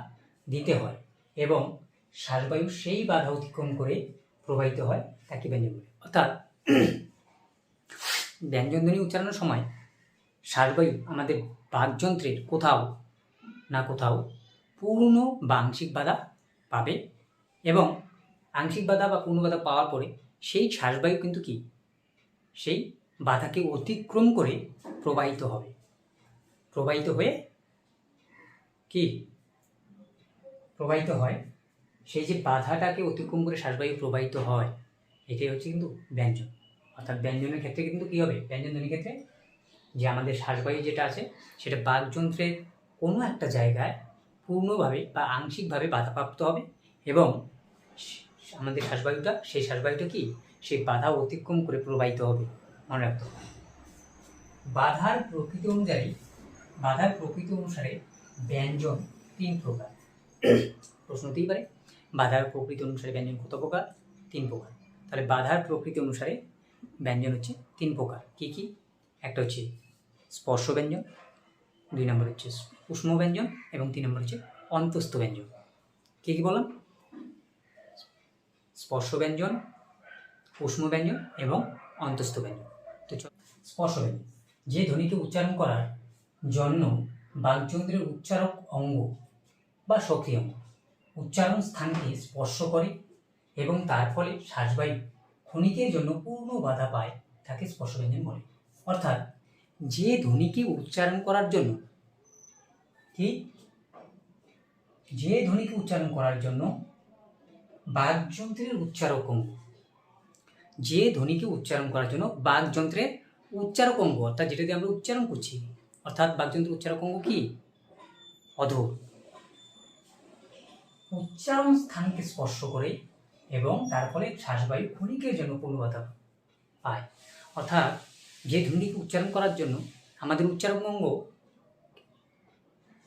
দিতে হয় এবং শ্বাসবায়ু সেই বাধা অতিক্রম করে প্রবাহিত হয়, তাকে ব্যঞ্জন বলে। অর্থাৎ ব্যঞ্জন ধ্বনি উচ্চারণের সময় শ্বাসবায়ু আমাদের বাকযন্ত্রের কোথাও না কোথাও পূর্ণ বা আংশিক বাধা পাবে এবং আংশিক বাধা বা পূর্ণ বাধা পাওয়ার পরে সেই শ্বাসবায়ু কিন্তু কি সেই বাধাকে অতিক্রম করে প্রবাহিত হবে, প্রবাহিত হয়ে কি প্রবাহিত হয়, সেই যে বাধাটাকে অতিক্রম করে শ্বাসবায়ু প্রবাহিত হয়, এটাই হচ্ছে কিন্তু ব্যঞ্জন। অর্থাৎ ব্যঞ্জনের ক্ষেত্রে কিন্তু কী হবে? ব্যঞ্জন ধ্বনির ক্ষেত্রে যে আমাদের শ্বাসবায়ু যেটা আছে সেটা বাকযন্ত্রের কোনো একটা জায়গায় পূর্ণভাবে বা আংশিকভাবে বাধাপ্রাপ্ত হবে এবং আমাদের শ্বাসবায়ুটা, সেই শ্বাসবায়ুটা কি সেই বাধা অতিক্রম করে প্রবাহিত হবে। মনে রাখতে হবে। বাধার প্রকৃতি অনুসারে ব্যঞ্জন 3 প্রকার। প্রশ্ন হতেই পারে বাধার প্রকৃতি অনুসারে ব্যঞ্জন কত প্রকার? 3 প্রকার। তাহলে বাধার প্রকৃতি অনুসারে ব্যঞ্জন হচ্ছে 3 প্রকার। কি কি? একটা হচ্ছে স্পর্শ ব্যঞ্জন, 2 নম্বর হচ্ছে উষ্ণ ব্যঞ্জন এবং 3 নম্বর হচ্ছে অন্তস্থ ব্যঞ্জন। কি কি বললাম? স্পর্শ ব্যঞ্জন, উষ্ণ ব্যঞ্জন এবং অন্তস্থ ব্যঞ্জন। তো স্পর্শ ব্যঞ্জন যে ধ্বনিকে উচ্চারণ করার জন্য বাকযন্ত্রের উচ্চারক অঙ্গ বা সক্রিয় অঙ্গ উচ্চারণ স্থানকে স্পর্শ করে এবং তার ফলে শ্বাসবায়ু ক্ষণিকের জন্য পূর্ণ বাধা পায় তাকে স্পর্শ ব্যঞ্জন বলে। অর্থাৎ যে ধ্বনিকে উচ্চারণ করার জন্য বাকযন্ত্রের উচ্চারক অঙ্গ, যে ধ্বনিকে উচ্চারণ করার জন্য বাকযন্ত্রের উচ্চারক অঙ্গ অর্থাৎ যেটা দিয়ে আমরা উচ্চারণ করছি, অর্থাৎ বাকযন্ত্রের উচ্চারক অঙ্গ কি? অধর। উচ্চারণ স্থানকে স্পর্শ করে এবং তার ফলে শ্বাসবায়ু ক্ষণিকের জন্য পূর্ণ বাধা পায়। অর্থাৎ যে ধ্বনিকে উচ্চারণ করার জন্য আমাদের উচ্চারক অঙ্গ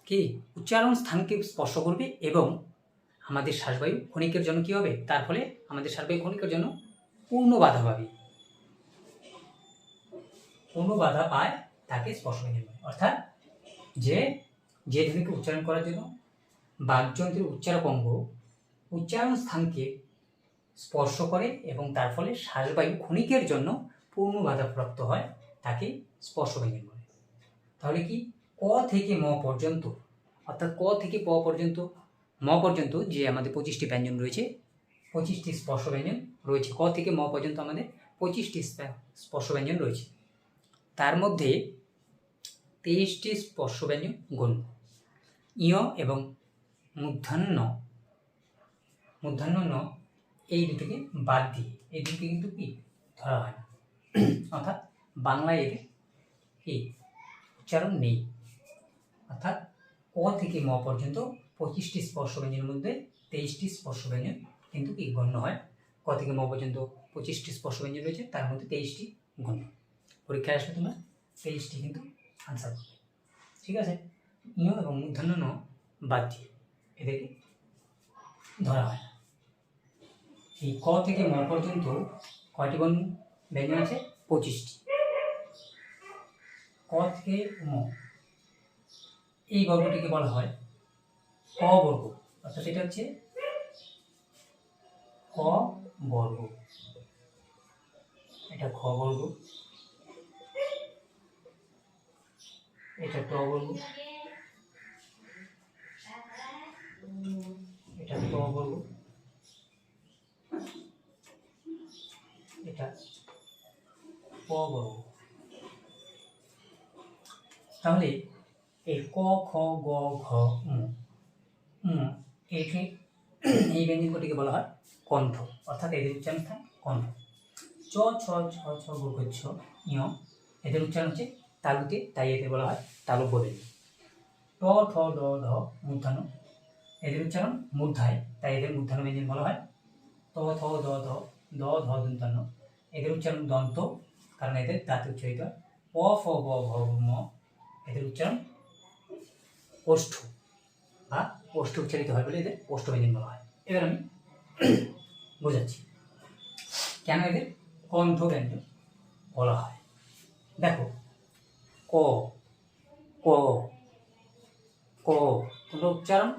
কি উচ্চারণ স্থানকে স্পর্শ করবে এবং আমাদের শ্বাসবায়ু ক্ষণিকের জন্য কি হবে? তার ফলে আমাদের শ্বাসবায়ু ক্ষণিকের জন্য পূর্ণ বাধা পাবে। পূর্ণ বাধা পায় তাকে স্পর্শ ব্যঞ্জন বলে। অর্থাৎ যে ধ্বনিকে উচ্চারণ করার জন্য বাকযন্ত্রের উচ্চারক অঙ্গ উচ্চারণ স্থানকে স্পর্শ করে এবং তার ফলে শ্বাসবায়ু ক্ষণিকের জন্য পূর্ণ বাধাপ্রাপ্ত হয় তাকে স্পর্শ ব্যঞ্জন বলে। তাহলে কি ক থেকে ম পর্যন্ত, অর্থাৎ ক থেকে প পর্যন্ত, ম পর্যন্ত যে আমাদের 25টি ব্যঞ্জন রয়েছে, 25টি স্পর্শ ব্যঞ্জন রয়েছে। ক থেকে ম পর্যন্ত আমাদের 25টি স্পর্শ ব্যঞ্জন রয়েছে। তার মধ্যে 23টি স্পর্শ ব্যঞ্জন গণ্য। ইয় এবং মূর্ধন্য ন এই দুটিকে বাদ দিয়ে এই দুটিকে কিন্তু কি ধরা হয় না, অর্থাৎ বাংলায় এর কি উচ্চারণ নেই। অর্থাৎ ক থেকে ম পর্যন্ত 25টি স্পর্শ ব্যঞ্জনের মধ্যে 23টি স্পর্শ ব্যঞ্জন কিন্তু কি গণ্য হয়। ক থেকে ম পর্যন্ত 25টি স্পর্শ ব্যঞ্জন রয়েছে, তার মধ্যে 23টি গণ্য। পরীক্ষায় আসলে তোমরা 23টি কিন্তু আনসার করবে। ঠিক আছে? ইয় এবং মূর্ধন্য ন বাদ দিয়ে এদেরকে ধরা হয়। এই ক থেকে ম পর্যন্ত কয়টি ব্যঞ্জন আছে? 25টি। ক থেকে ম এই বর্গটিকে বলা হয় ক বর্গ, অর্থাৎ এটা হচ্ছে ক বর্গ, এটা খ বর্গ, এটা ট বর্গ, এটা ট বর্গ, এটা প বর্গ। তাহলে এই ক খ গ ঘ এই ব্যঞ্জনটিকে বলা হয় কণ্ঠ, অর্থাৎ এদের উচ্চারণ স্থান কণ্ঠ। চ ছ ছ ছ গ ছ ইয় এদের উচ্চারণ হচ্ছে তালুতে, তাই এদের বলা হয় তালব্য ব্যঞ্জন। ট ঠ ড ঢ মূর্ধন্য এদের উচ্চারণ মূর্ধায়, তাই এদের মূর্ধন্য ব্যঞ্জন বলা হয়। ত থ দ ধ দ ধ দন্তান্ন এদের উচ্চারণ দন্ত, কারণ এদের দাঁতে উচ্চারিত হয়। প ফ ব ভ ম এদের উচ্চারণ ওষ্ঠ বা ওষ্ঠ উচ্চারিত হয় বলে এদের ওষ্ঠ ব্যঞ্জন বলা হয়। এবার আমি বোঝাচ্ছি কেন এদের কণ্ঠ ব্যঞ্জন বলা হয়। দেখো ক ক ক তোমরা উচ্চারণ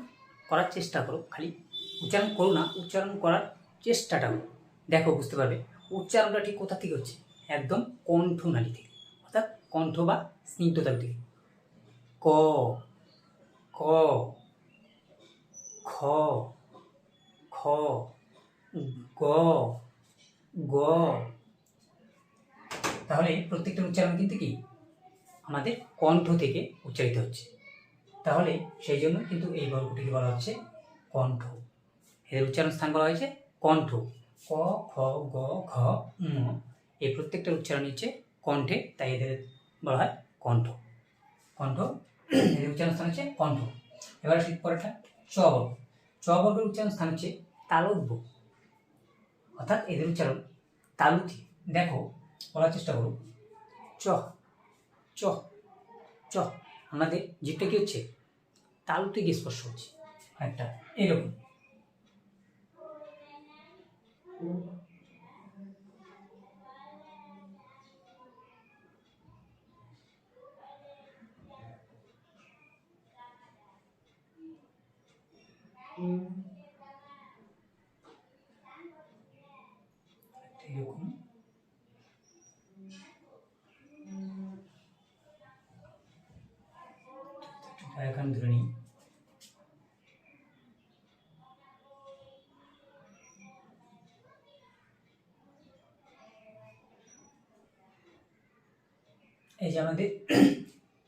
করার চেষ্টা করো, খালি উচ্চারণ করো না, উচ্চারণ করার চেষ্টাটা করো, দেখো বুঝতে পারবে উচ্চারণটা ঠিক কোথা থেকে হচ্ছে, একদম কণ্ঠনালী থেকে, অর্থাৎ কণ্ঠ বা স্নিগ্ধতাল থেকে। ক ক খ খ গ গ। তাহলে প্রত্যেকটা উচ্চারণ কিন্তু কি আমাদের কণ্ঠ থেকে উচ্চারিত হচ্ছে, তাহলে সেই জন্য কিন্তু এই বর্গটিকে বলা হচ্ছে কণ্ঠ। এদের উচ্চারণ স্থান বলা হয়েছে কণ্ঠ। ক খ গ ঘ ম এই প্রত্যেকটার উচ্চারণ হচ্ছে কণ্ঠে, তাই এদের বলা হয় কণ্ঠ। কণ্ঠ এদের উচ্চারণ স্থান হচ্ছে কণ্ঠ। এবার আসি পরেরটা চ বর্গ। চ বর্গের উচ্চারণ স্থান হচ্ছে তালব্য, অর্থাৎ এদের উচ্চারণ তালুতে দেখো, বলার চেষ্টা করো, চ চ চ, আমাদের জিভটা কি হচ্ছে, তালুতে গিয়ে স্পর্শ হচ্ছে একটা এরকম। এরকম এখানে ধরে নিই। এই যে আমাদের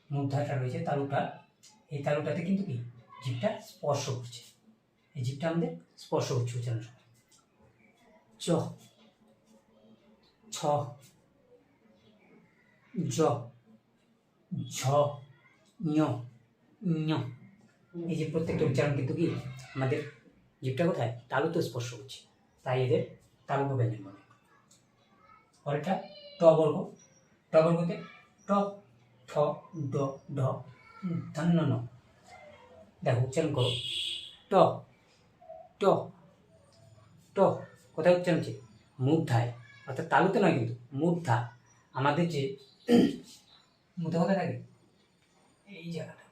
মুদ্রাটা রয়েছে তালুটা, এই তালুটাতে কিন্তু কি জিভটা স্পর্শ করছে, এই জিভটা আমাদের স্পর্শ হচ্ছে উচ্চারণ সময়। চ ছ জ ঝ ঞ ঞ, এই যে প্রত্যেকটা উচ্চারণ কিন্তু কি আমাদের জিভটা কোথায়, তালুতে স্পর্শ হচ্ছে, তাই এদের তালুক ব্যঞ্জন বলে। পরেরটা ট বর্গ, ট বর্গতে ট ঠ ড ঢ ধন্য ন, দেখো উচ্চারণ করো, ট ট ট, কোথায় উচ্চারণ হচ্ছে, মূর্ধায়, অর্থাৎ তালুতে নয় কিন্তু মূর্ধা, আমাদের যে মূর্ধা কোথায় থাকে, এই জায়গাটা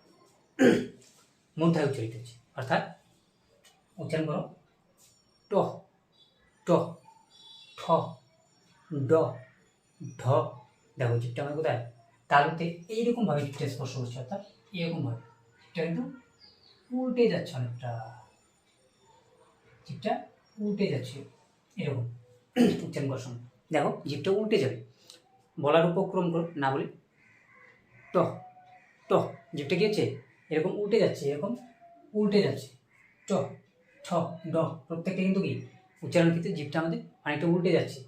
মূর্ধায় উচ্চারিত হচ্ছে, অর্থাৎ উচ্চারণ করো, ট ট ঠ ড ঢ, দেখো জিভটা আমার কোথায়, তালুতে এইরকম ভাবে জিভটা স্পর্শ করছে, অর্থাৎ এরকম ভাবে জিভটা কিন্তু উল্টে যাচ্ছে অনেকটা, জিভটা উল্টে যাচ্ছে এরকম উচ্চারণ করার সময়, দেখো জিভটা উল্টে যাবে, বলার উপক্রম করো না বলে ট ট, জিভটা কি হচ্ছে এরকম উল্টে যাচ্ছে, এরকম উল্টে যাচ্ছে, চ ছ ড, প্রত্যেকটা কিন্তু কি উচ্চারণ ক্ষেত্রে জিভটা আমাদের অনেকটা উল্টে যাচ্ছে,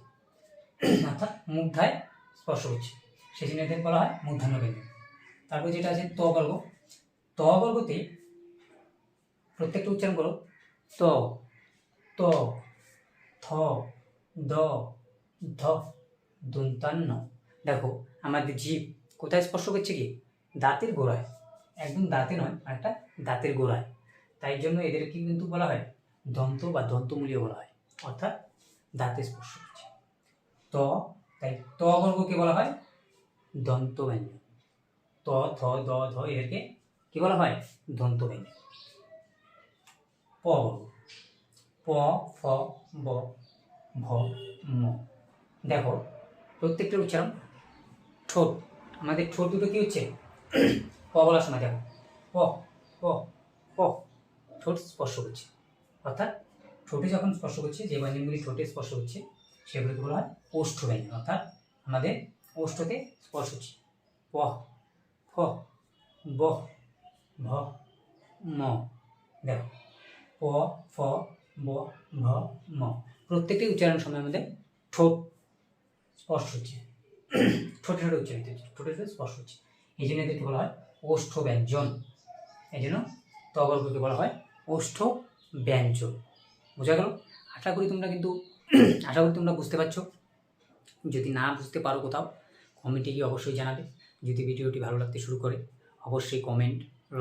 অর্থাৎ মূর্ধায় স্পর্শ হচ্ছে, সেই জন্য এদের বলা হয় মূর্ধন্য ব্যঞ্জন। তারপর যেটা আছে ত বর্গ, ত বর্গতে প্রত্যেকটা উচ্চারণ করো, ত ত থ দ ধ দন্তান্ন, দেখো আমাদের জিভ কোথায় স্পর্শ করছে, কি দাঁতের গোড়ায়, একদম দাঁতে নয়, একটা দাঁতের গোড়ায়, তাই জন্য এদেরকে কিন্তু বলা হয় দন্ত বা দন্তমূলীয় বলা হয়, অর্থাৎ দাঁতে স্পর্শ করছে। ত, তাই ত বর্গকে বলা হয় দন্ত ব্যঞ্জন, ত থ দ ধ এদেরকে কি বলা হয়, দন্ত ব্যঞ্জন। প বর্গ, প ফ ব ভ ম, দেখো প্রত্যেকটার উচ্চারণ, ঠোঁট, আমাদের ঠোঁট দুটো কি হচ্ছে, প বলার সময় দেখো প প প, ঠোঁট স্পর্শ করছে, অর্থাৎ ঠোঁটে যখন স্পর্শ করছে, যে ব্যঞ্জনগুলি ঠোঁটে স্পর্শ হচ্ছে সেগুলিকে বলা হয় ওষ্ঠ ব্যঞ্জন, অর্থাৎ আমাদের ওষ্ঠতে স্পর্শ হচ্ছে, প ফ ব ভ ম, দেখো প ফ ব ভ ম, প্রত্যেকটি উচ্চারণ সময় আমাদের ঠোঁট স্পর্শ হচ্ছে, ঠোঁটে ঠোঁটে উচ্চারিত হচ্ছে, ঠোঁটে ঠোঁটে স্পর্শ হচ্ছে, এই জন্য এদেরকে বলা হয় ওষ্ঠ ব্যঞ্জন, এই জন্য ত বর্গকে বলা হয় ওষ্ঠ ব্যঞ্জন। বোঝা গেল? আশা করি তোমরা বুঝতে পারছো। যদি না বুঝতে পারো কোথাও, কমেন্টে গিয়ে অবশ্যই জানাবে। যদি ভিডিওটি ভালো লাগতে শুরু করে অবশ্যই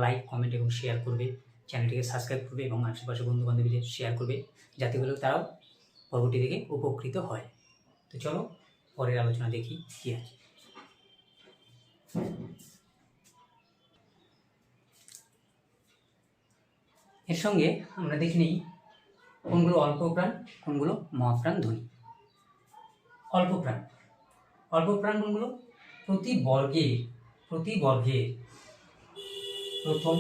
লাইক কমেন্ট এবং শেয়ার করবে, চ্যানেলটিকে সাবস্ক্রাইব করবে এবং আশেপাশে বন্ধু বান্ধবীদের শেয়ার করবে, যাতে করে তারাও পরবর্তী থেকে উপকৃত হয়। তো চলো পরের আলোচনা দেখি কি আছে। এর সঙ্গে আমরা দেখে নিই কোনগুলো অল্প প্রাণ, কোনগুলো মহাপ্রাণ ধ্বনি। অল্প প্রাণ কোনগুলো, প্রতি বর্গে প্রথম,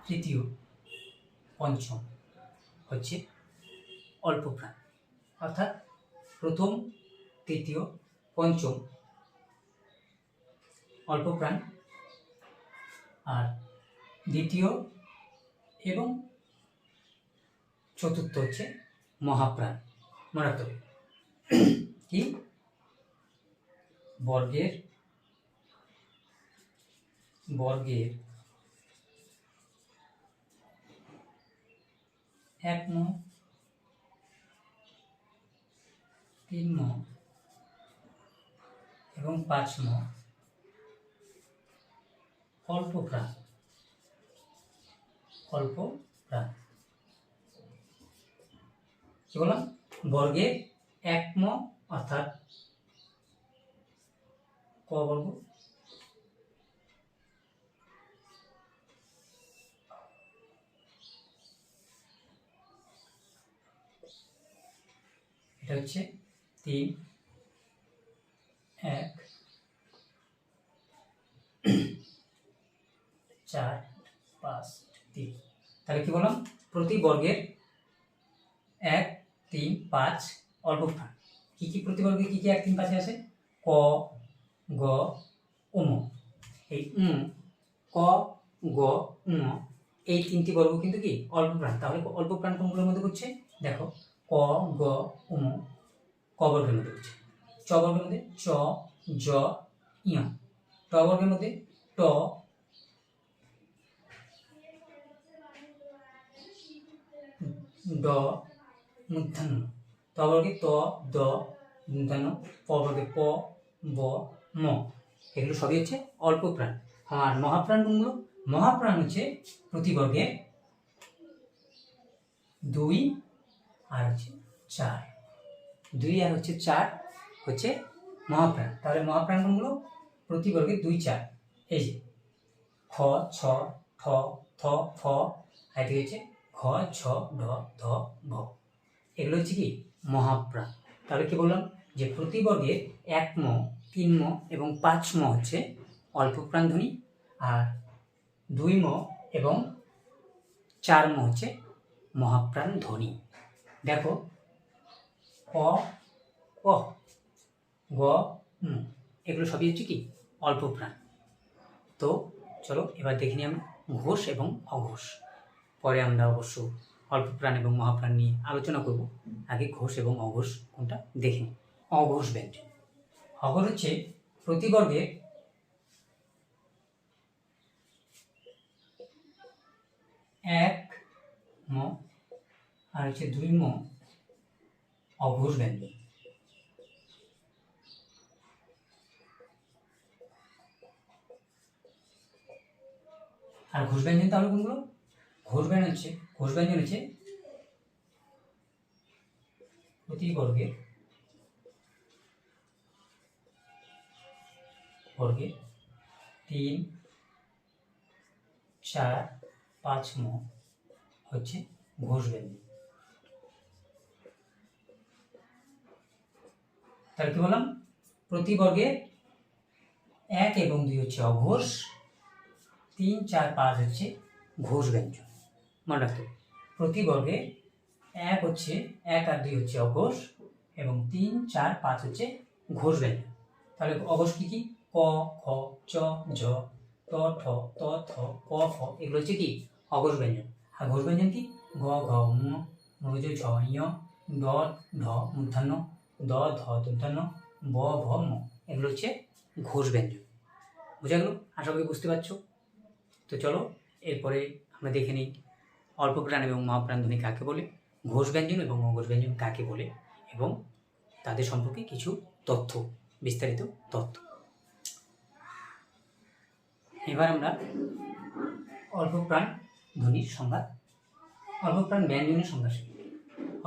তৃতীয়, পঞ্চম হচ্ছে অল্প প্রাণ, অর্থাৎ প্রথম, তৃতীয়, পঞ্চম অল্প প্রাণ, আর দ্বিতীয় এবং চতুর্থ হচ্ছে মহাপ্রাণ। মনে রাখতে হবে কি, বর্গের 1 ম, 3 ম এবং 5 ম অল্প প্রাণ। অল্প প্রাণ কি বললাম? বর্গের 1 ম অর্থাৎ ক বর্গ, এটা হচ্ছে 3, 1, 4, 5, 3। তাহলে কি বললাম? প্রতি বর্গের 1, 3, 5 অল্প প্রাণ। কি কি প্রতি বর্গে কি কি 1, 3, 5 আছে? ক, গ, উম। এই ক, গ, উম এই 3টি বর্গ কিন্তু কি অল্প প্রাণ। তাহলে অল্প প্রাণ কোনগুলোর মধ্যে পড়ছে? দেখো, ক, গ, উম ক বর্গের মধ্যে পড়ছে। চ বর্গের মধ্যে চ, জ, ইয়। ট বর্গের মধ্যে ট, ড, মূর্ধন্য। ত বর্গে ত, দ, মূর্ধন্য। প বর্গে প, ব, ম। এগুলো সবই হচ্ছে অল্প প্রাণ। আর মহাপ্রাণ কোনগুলো? মহাপ্রাণ হচ্ছে প্রতি বর্গে 2 আর হচ্ছে 4। 2 আর হচ্ছে 4 হচ্ছে মহাপ্রাণ। তাহলে মহাপ্রাণ কোনগুলো? প্রতি বর্গে 2, 4। এই যে খ, ছ, ঠ, থ, ফ, আর এটি হচ্ছে খ, ছ, ঢ, ধ, ভ। এগুলো হচ্ছে কি মহাপ্রাণ। তাহলে কি বললাম? যে প্রতি বর্গের 1 ম, 3 ম এবং 5 ম হচ্ছে অল্প প্রাণ ধ্বনি, আর 2 ম এবং 4 ম হচ্ছে মহাপ্রাণ ধ্বনি। দেখো, ক, ক, গ, এগুলো সবই হচ্ছে কি অল্প প্রাণ। তো চলো এবার দেখে নিই আমরা ঘোষ এবং অঘোষ। পরে আমরা অবশ্য অল্প প্রাণ এবং মহাপ্রাণ নিয়ে আলোচনা করব। আগে ঘোষ এবং অঘোষ কোনটা দেখে নিই। অঘোষ ব্যঞ্জন। অঘোষ হচ্ছে প্রতি বর্গের 1 ম আর হচ্ছে 2 ম অঘোষ ব্যঞ্জন। আর ঘোষ ব্যঞ্জন তাহলে কোনগুলো? ঘোষ ব্যঞ্জন হচ্ছে প্রতি বর্গের 3, 4, 5 ম হচ্ছে ঘোষ ব্যঞ্জন। তাহলে কি বললাম? প্রতি বর্গে 1 এবং 2 হচ্ছে অঘোষ, 3, 4, 5 হচ্ছে ঘোষ ব্যঞ্জন। মনে রাখতে, প্রতি বর্গে 1 হচ্ছে 1 আর 2 হচ্ছে অঘোষ এবং 3, 4, 5 হচ্ছে ঘোষ ব্যঞ্জন। তাহলে অঘোষ কি কি? ক, খ, চ, ঝ, ট, ঠ, ত, থ, প, ফ এগুলো হচ্ছে কি অঘোষ ব্যঞ্জন। আর ঘোষ ব্যঞ্জন কি? গ, ঘ, ঙ, জ, ঝ, ঞ, ড, ঢ, মূর্ধন্য, দ, ধ, দন্তান্ন, ব, ভ, ম এগুলো হচ্ছে ঘোষ ব্যঞ্জন। বোঝা গেল? আশা করি বুঝতে পারছো। তো চলো এরপরে আমরা দেখে নিই অল্প প্রাণ এবং মহাপ্রাণ ধ্বনি কাকে বলে, ঘোষ ব্যঞ্জন এবং অঘোষ ব্যঞ্জন কাকে বলে, এবং তাদের সম্পর্কে কিছু তথ্য, বিস্তারিত তথ্য। এবার আমরা অল্প প্রাণ ধ্বনির সংজ্ঞা, অল্প প্রাণ ব্যঞ্জনের সংজ্ঞা শিখি।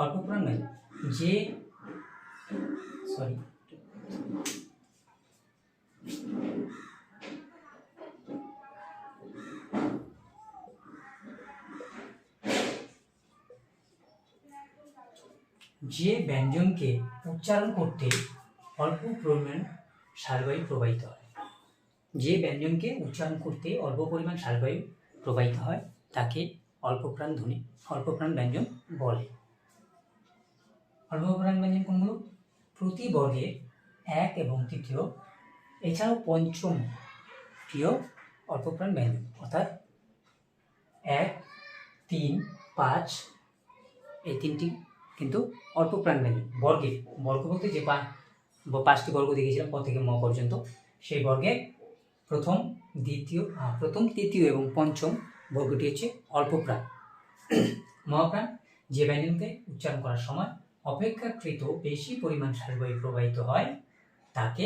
অল্প প্রাণ ব্যঞ্জন যে ব্যঞ্জনকে উচ্চারণ করতে অল্প পরিমাণ শ্বাসবায়ু প্রবাহিত হয়। যে ব্যঞ্জনকে উচ্চারণ করতে অল্প পরিমাণ শ্বাসবায়ু প্রবাহিত হয় তাকে অল্প প্রাণ ধ্বনি, অল্প প্রাণ ব্যঞ্জন বলে। অল্প প্রাণ ব্যঞ্জন কোনগুলো? প্রতি বর্গে 1 এবং 3য় এছাড়াও 5ম অল্প প্রাণ ব্যঞ্জন, অর্থাৎ 1, 3, 5 এই 3টি কিন্তু অল্প প্রাণ ব্যঞ্জন। বর্গের, বর্গ বলতে যে 5টি বর্গ দেখেছিলাম ক থেকে ম পর্যন্ত, সেই বর্গের প্রথম, তৃতীয় এবং পঞ্চম বর্গটি হচ্ছে অল্প প্রাণ। মহাপ্রাণ যে ব্যঞ্জনকে উচ্চারণ করার সময় অপেক্ষাকৃত বেশি পরিমাণ শ্বাসবায়ু প্রবাহিত হয় তাকে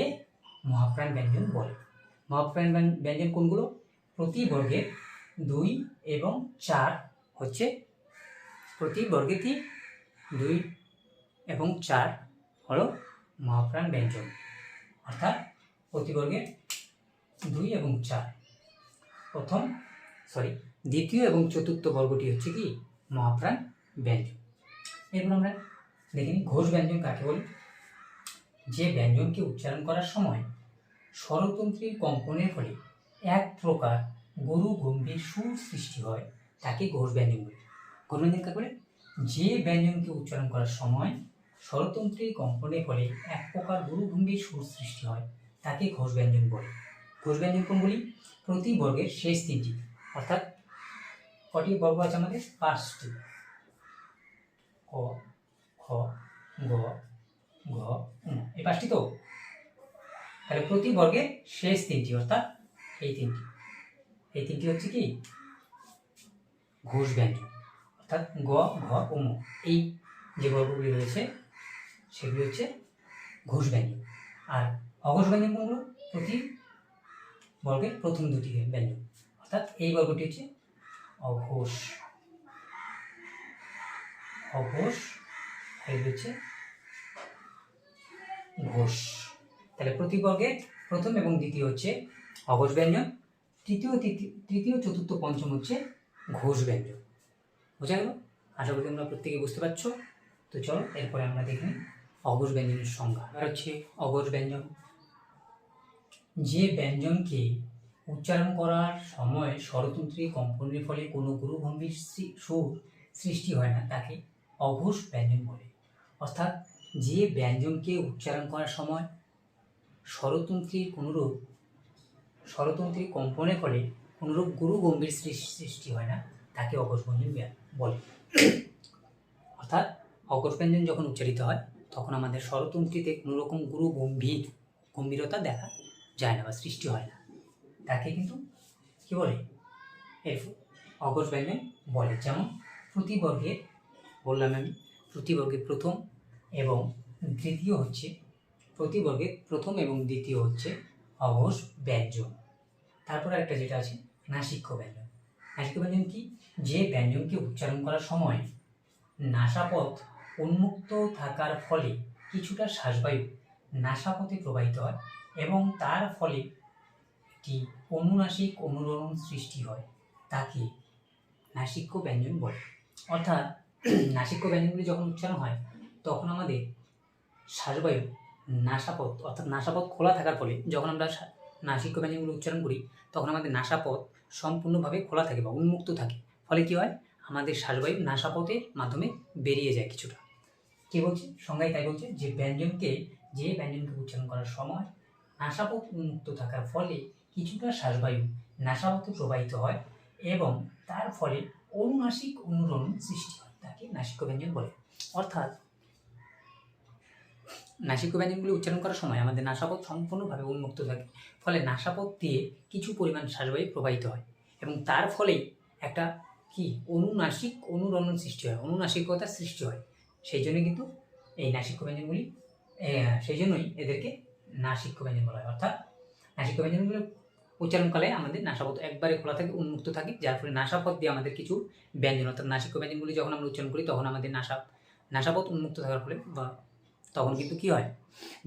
মহাপ্রাণ ব্যঞ্জন বলে। মহাপ্রাণ ব্যঞ্জন কোনগুলো? প্রতি বর্গের 2 এবং 4 হচ্ছে প্রতি বর্গে কি 2 এবং 4 হলো মহাপ্রাণ ব্যঞ্জন, অর্থাৎ প্রতি বর্গের 2 এবং 4 দ্বিতীয় এবং চতুর্থ বর্গটি হচ্ছে কি মহাপ্রাণ ব্যঞ্জন। এরপর আমরা দেখে নিই ঘোষ ব্যঞ্জন কাকে বলে। যে ব্যঞ্জনকে উচ্চারণ করার সময় স্বরতন্ত্রীর কম্পনের ফলে এক প্রকার গুরু গম্ভীর সুর সৃষ্টি হয় তাকে ঘোষ ব্যঞ্জন বলে। ঘোষ ব্যঞ্জন কাকে বলে? যে ব্যঞ্জনকে উচ্চারণ করার সময় স্বরতন্ত্রীর কম্পনের ফলে এক প্রকার গুরু গম্ভীর সুর সৃষ্টি হয় তাকে ঘোষ ব্যঞ্জন বলে। ঘোষ ব্যঞ্জন কোনগুলি? প্রতি বর্গের শেষ 3টি, অর্থাৎ কটি বর্গ আছে আমাদের? 5টি। ক, খ, গ, ঘ, ঙ, এই 5টি তো। তাহলে প্রতি বর্গের শেষ 3টি, অর্থাৎ এই 3টি হচ্ছে কি ঘোষ ব্যঞ্জন, অর্থাৎ গ, ঘ ও ম, এই যে বর্গগুলি রয়েছে সেগুলি হচ্ছে ঘোষ ব্যঞ্জন। আর অঘোষ ব্যঞ্জন কোনগুলো? প্রতি বর্গের প্রথম 2টি ব্যঞ্জন, অর্থাৎ এই বর্গটি হচ্ছে অঘোষ, এই হচ্ছে ঘোষ। তাহলে প্রতি বর্গের প্রথম এবং দ্বিতীয় হচ্ছে অঘোষ ব্যঞ্জন, তৃতীয় চতুর্থ পঞ্চম হচ্ছে ঘোষ ব্যঞ্জন। বোঝা গেল? আশা করি তোমরা প্রত্যেকে বুঝতে পারছো। তো চলো এরপরে আমরা দেখি অঘোষ ব্যঞ্জনের সংজ্ঞা। এবার হচ্ছে অঘোষ ব্যঞ্জন। যে ব্যঞ্জনকে উচ্চারণ করার সময় স্বরতন্ত্রী কম্পনের ফলে কোনো গুরু গম্ভীর সুর সৃষ্টি হয় না তাকে অঘোষ ব্যঞ্জন বলে। অর্থাৎ যে ব্যঞ্জনকে উচ্চারণ করার সময় স্বরতন্ত্রী কম্পনের ফলে কোনোরূপ গুরু গম্ভীর সৃষ্টি হয় না তাকে অঘোষ ব্যঞ্জন বলে। অর্থাৎ অঘোষ ব্যঞ্জন যখন উচ্চারিত হয় তখন আমাদের স্বরতন্ত্রীতে কোনো রকম গুরু গম্ভীরতা দেখা যায় না বা সৃষ্টি হয় না, তাকে কিন্তু কি বলে? অঘোষ ব্যঞ্জন বলে। যেমন প্রতি বর্গের বললাম আমি, প্রতি বর্গের প্রথম এবং দ্বিতীয় হচ্ছে অঘোষ ব্যঞ্জন। তারপরে একটা যেটা আছে নাসিক্য ব্যঞ্জন। নাসিক্য ব্যঞ্জন কি? যে ব্যঞ্জনকে উচ্চারণ করার সময় নাসাপথ উন্মুক্ত থাকার ফলে কিছুটা শ্বাসবায়ু নাসাপথে প্রবাহিত হয় এবং তার ফলে একটি অনুনাসিক অনুরণন সৃষ্টি হয় তাকে নাসিক্য ব্যঞ্জন বলে। অর্থাৎ নাসিক্য ব্যঞ্জনগুলি যখন উচ্চারণ হয় তখন আমাদের শ্বাসবায়ু নাসাপথ খোলা থাকার ফলে যখন আমরা নাসিক্য ব্যঞ্জনগুলো উচ্চারণ করি তখন আমাদের নাসাপথ সম্পূর্ণভাবে খোলা থাকে বা উন্মুক্ত থাকে, ফলে কি হয়? আমাদের শ্বাসবায়ু নাসাপথের মাধ্যমে বেরিয়ে যায় কিছুটা। কি বলছে সংজ্ঞায়? তাই বলছে যে ব্যঞ্জনকে উচ্চারণ করার সময় নাসাপথ উন্মুক্ত থাকার ফলে কিছুটা শ্বাসবায়ু নাসাপথে প্রবাহিত হয় এবং তার ফলে অনুনাসিক অনুরণন সৃষ্টি হয় তাকে নাসিক্য ব্যঞ্জন বলে। অর্থাৎ নাসিক্য ব্যঞ্জনগুলি উচ্চারণ করার সময় আমাদের নাসাপথ সম্পূর্ণভাবে উন্মুক্ত থাকে, ফলে নাসাপথ দিয়ে কিছু পরিমাণ শ্বাসবায়ু প্রবাহিত হয় এবং তার ফলেই একটা কি অনুনাসিক অনুরণন সৃষ্টি হয়, অনুনাসিকতার সৃষ্টি হয়। সেই জন্য কিন্তু এই নাসিক্য ব্যঞ্জনগুলি সেই জন্যই এদেরকে নাসিক্য ব্যঞ্জন বলা হয়। অর্থাৎ নাসিক্য ব্যঞ্জনগুলো উচ্চারণকালে আমাদের নাসাপথ একবারে খোলা থাকে, উন্মুক্ত থাকে, যার ফলে নাসাপথ দিয়ে আমাদের কিছু ব্যঞ্জন অর্থাৎ নাসিক্য ব্যঞ্জনগুলি যখন আমরা উচ্চারণ করি তখন আমাদের নাসাপথ উন্মুক্ত থাকার ফলে বা তখন কিন্তু কি হয়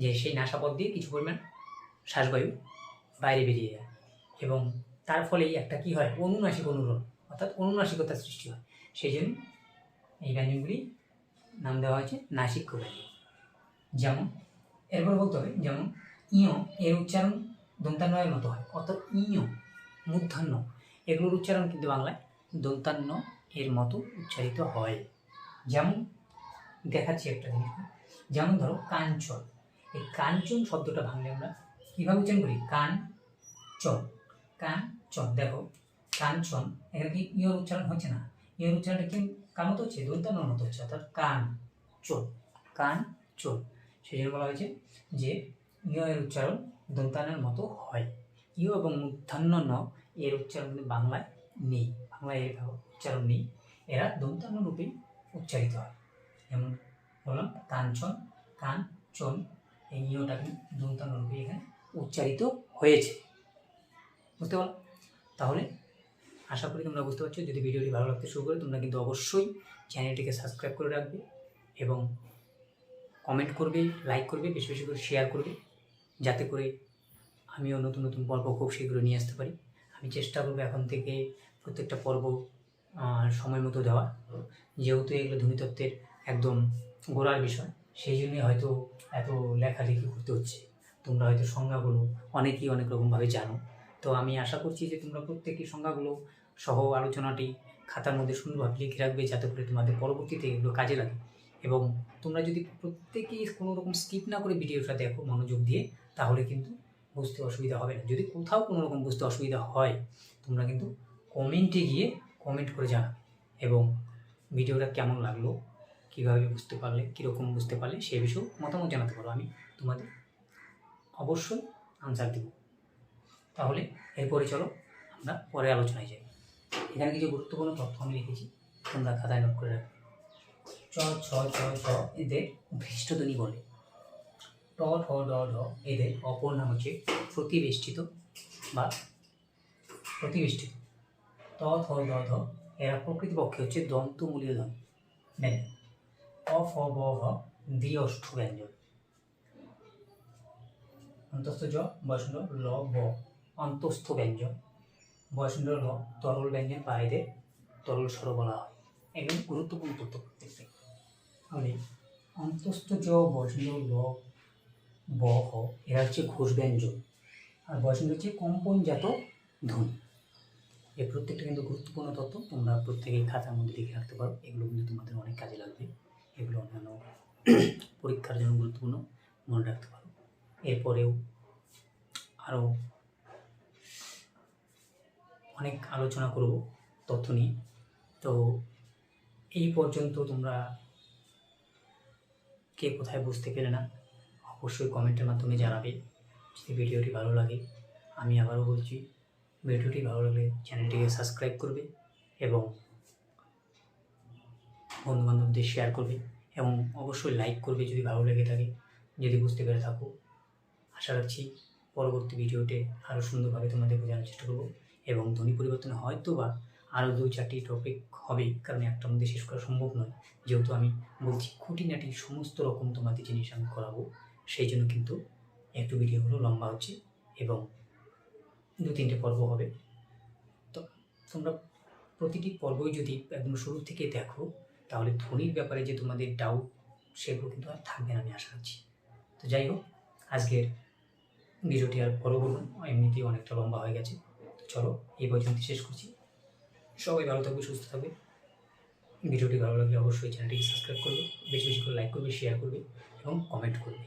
যে সেই নাসাপথ দিয়ে কিছু পরিমাণ শ্বাসবায়ু বাইরে বেরিয়ে যায় এবং তার ফলেই একটা কি হয় অনুনাসিক অনুরণন অর্থাৎ অনুনাসিকতার সৃষ্টি হয়। সেই জন্য এই ব্যঞ্জনগুলি নাম দেওয়া হয়েছে নাসিক্য ব্যঞ্জন। যেমন এরপর বলতে হবে যেমন ইয় এর উচ্চারণ দন্তান্ন এর মতো হয়, অর্থাৎ ইয় মূর্ধন্য এগুলোর উচ্চারণ কিন্তু বাংলায় দন্তান্ন এর মতো উচ্চারিত হয়। যেমন দেখাচ্ছি একটা জিনিস, যেমন ধরো কাঞ্চন, এই কাঞ্চন শব্দটা ভাঙলে আমরা কীভাবে উচ্চারণ করি? কাঞ্চন। দেখো কাঞ্চন, এখানে কি ইয়র উচ্চারণ হচ্ছে না, ইয়র উচ্চারণটা কি কার মতো হচ্ছে? দন্তান্নর মতো হচ্ছে, অর্থাৎ কাঞ্চন। সেই জন্য বলা হয়েছে যে ইয় এর উচ্চারণ দন্তান্নের মতো হয়। ইয় এবং মূর্ধন্য ন এর উচ্চারণ কিন্তু বাংলায় নেই, বাংলায় এর উচ্চারণ নেই, এরা দন্তান্ন রূপেই উচ্চারিত হয়। যেমন বললাম কাঞ্চন, কাঞ্চন, এই নিয়টা কিন্তু দন্তান্ন রূপে এখানে উচ্চারিত হয়েছে। বুঝতে পারো? তাহলে আশা করি তোমরা বুঝতে পারছো। যদি ভিডিওটি ভালো লাগতে শুরু করে তোমরা কিন্তু অবশ্যই চ্যানেলটিকে সাবস্ক্রাইব করে রাখবে এবং কমেন্ট করবে, লাইক করবে, বেশি বেশি করে শেয়ার করবে, যাতে করে আমিও নতুন নতুন পর্ব খুব শীঘ্র নিয়ে আসতে পারি। আমি চেষ্টা করবো এখন থেকে প্রত্যেকটা পর্ব সময় মতো দেওয়ার, যেহেতু এগুলো ধ্বনিতত্ত্বের একদম গোড়ার বিষয়, সেই জন্যই হয়তো এত লেখালেখি করতে হচ্ছে। তোমরা হয়তো সংজ্ঞাগুলো অনেকেই অনেক রকমভাবে জানো, তো আমি আশা করছি যে তোমরা প্রত্যেকেই সংজ্ঞাগুলো সহ আলোচনাটি খাতার মধ্যে সুন্দরভাবে লিখে রাখবে, যাতে করে তোমাদের পরবর্তীতে এগুলো কাজে লাগে। এবং তোমরা যদি প্রত্যেকেই কোনো রকম স্কিপ না করে ভিডিওটা দেখো মনোযোগ দিয়ে, তাহলে কিন্তু বুঝতে অসুবিধা হবে না। যদি কোথাও কোনো রকম বুঝতে অসুবিধা হয়, তোমরা কিন্তু কমেন্টে গিয়ে কমেন্ট করে জানাবে এবং ভিডিওটা কেমন লাগলো, কীভাবে বুঝতে পারলে, কীরকম বুঝতে পারলে সে বিষয়েও মতামত জানাতে পারো। আমি তোমাদের অবশ্যই আনসার দেব। তাহলে এরপরে চলো আমরা পরে আলোচনায় যাই। এখানে কিছু গুরুত্বপূর্ণ তথ্য আমি লিখেছি, তোমরা খাতায় নোট করে রাখবে। চ ছ ছ ছ এদের ভৃষ্টধ্বনি বলে। ট ঠ ড ঢ এদের অপর নাম হচ্ছে প্রতিবেষ্টিত বা প্রতিবেষ্টিত। ত থ দ ধ এরা প্রকৃতপক্ষে হচ্ছে দন্তমূলীয় ধ্বনি ব্যঞ্জন। অ ফ ব ভ দ্বি ওষ্ঠ ব্যঞ্জন। অন্তস্থ জ বয়সন্ড ল ব অন্তস্থ ব্যঞ্জন। বয়সন্ড ল তরল ব্যঞ্জন বা এদের তরল স্বর বলা হয়। একদম গুরুত্বপূর্ণ তথ্য প্রত্যেকটাই। তাহলে অন্তস্থ জ বয়সন্ড ল ব হ এরা হচ্ছে ঘোষ ব্যঞ্জন, আর বয়সন্ড হচ্ছে কম্পনজাত ধ্বনি। এই প্রত্যেকটা কিন্তু গুরুত্বপূর্ণ তথ্য, তোমরা প্রত্যেকেই খাতার মধ্যে লিখে রাখতে পারো। এগুলো কিন্তু তোমাদের অনেক কাজে লাগবে, এগুলো অন্যান্য পরীক্ষার জন্য গুরুত্বপূর্ণ, মনে রাখতে পারো। এরপরেও আরও অনেক আলোচনা করব তথ্য নিয়ে। তো এই পর্যন্ত তোমরা কে কোথায় বুঝতে পেরে না অবশ্যই কমেন্টের মাধ্যমে জানাবে। যদি ভিডিওটি ভালো লাগে, আমি আবারও বলছি, ভিডিওটি ভালো লাগলে চ্যানেলটিকে সাবস্ক্রাইব করবে এবং বন্ধুবান্ধবদের শেয়ার করবে এবং অবশ্যই লাইক করবে যদি ভালো লেগে থাকে, যদি বুঝতে পেরে থাকো। আশা রাখছি পরবর্তী ভিডিওতে আরও সুন্দরভাবে তোমাদের বোঝানোর চেষ্টা করবো এবং ধ্বনি পরিবর্তন হয়তো বা আরও 2-4টি টপিক হবে, কারণ একটার মধ্যে শেষ করা সম্ভব নয়। যেহেতু আমি বলছি খুঁটিনাটি সমস্ত রকম তোমাদের জিনিস আমি করাবো, সেই জন্য কিন্তু একটু ভিডিওগুলো লম্বা হচ্ছে এবং 2-3টে পর্ব হবে। তো তোমরা প্রতিটি পর্বই যদি একদম শুরু থেকে দেখো, তাহলে ধ্বনির ব্যাপারে যে তোমাদের ডাউট সেগুলো কিন্তু আর থাকবে না, আমি আশা রাখছি। তো যাই হোক, আজকের ভিডিওটি আর বড় বলব না, এমনিতেই অনেকটা লম্বা হয়ে গেছে। তো চলো এই পর্যন্ত শেষ করছি। সবাই ভালো থাকবে, সুস্থ থাকবে। ভিডিওটি ভালো লাগলে অবশ্যই চ্যানেলটিকে সাবস্ক্রাইব করবে, বেশি বেশি করে লাইক করবে, শেয়ার করবে এবং কমেন্ট করবে।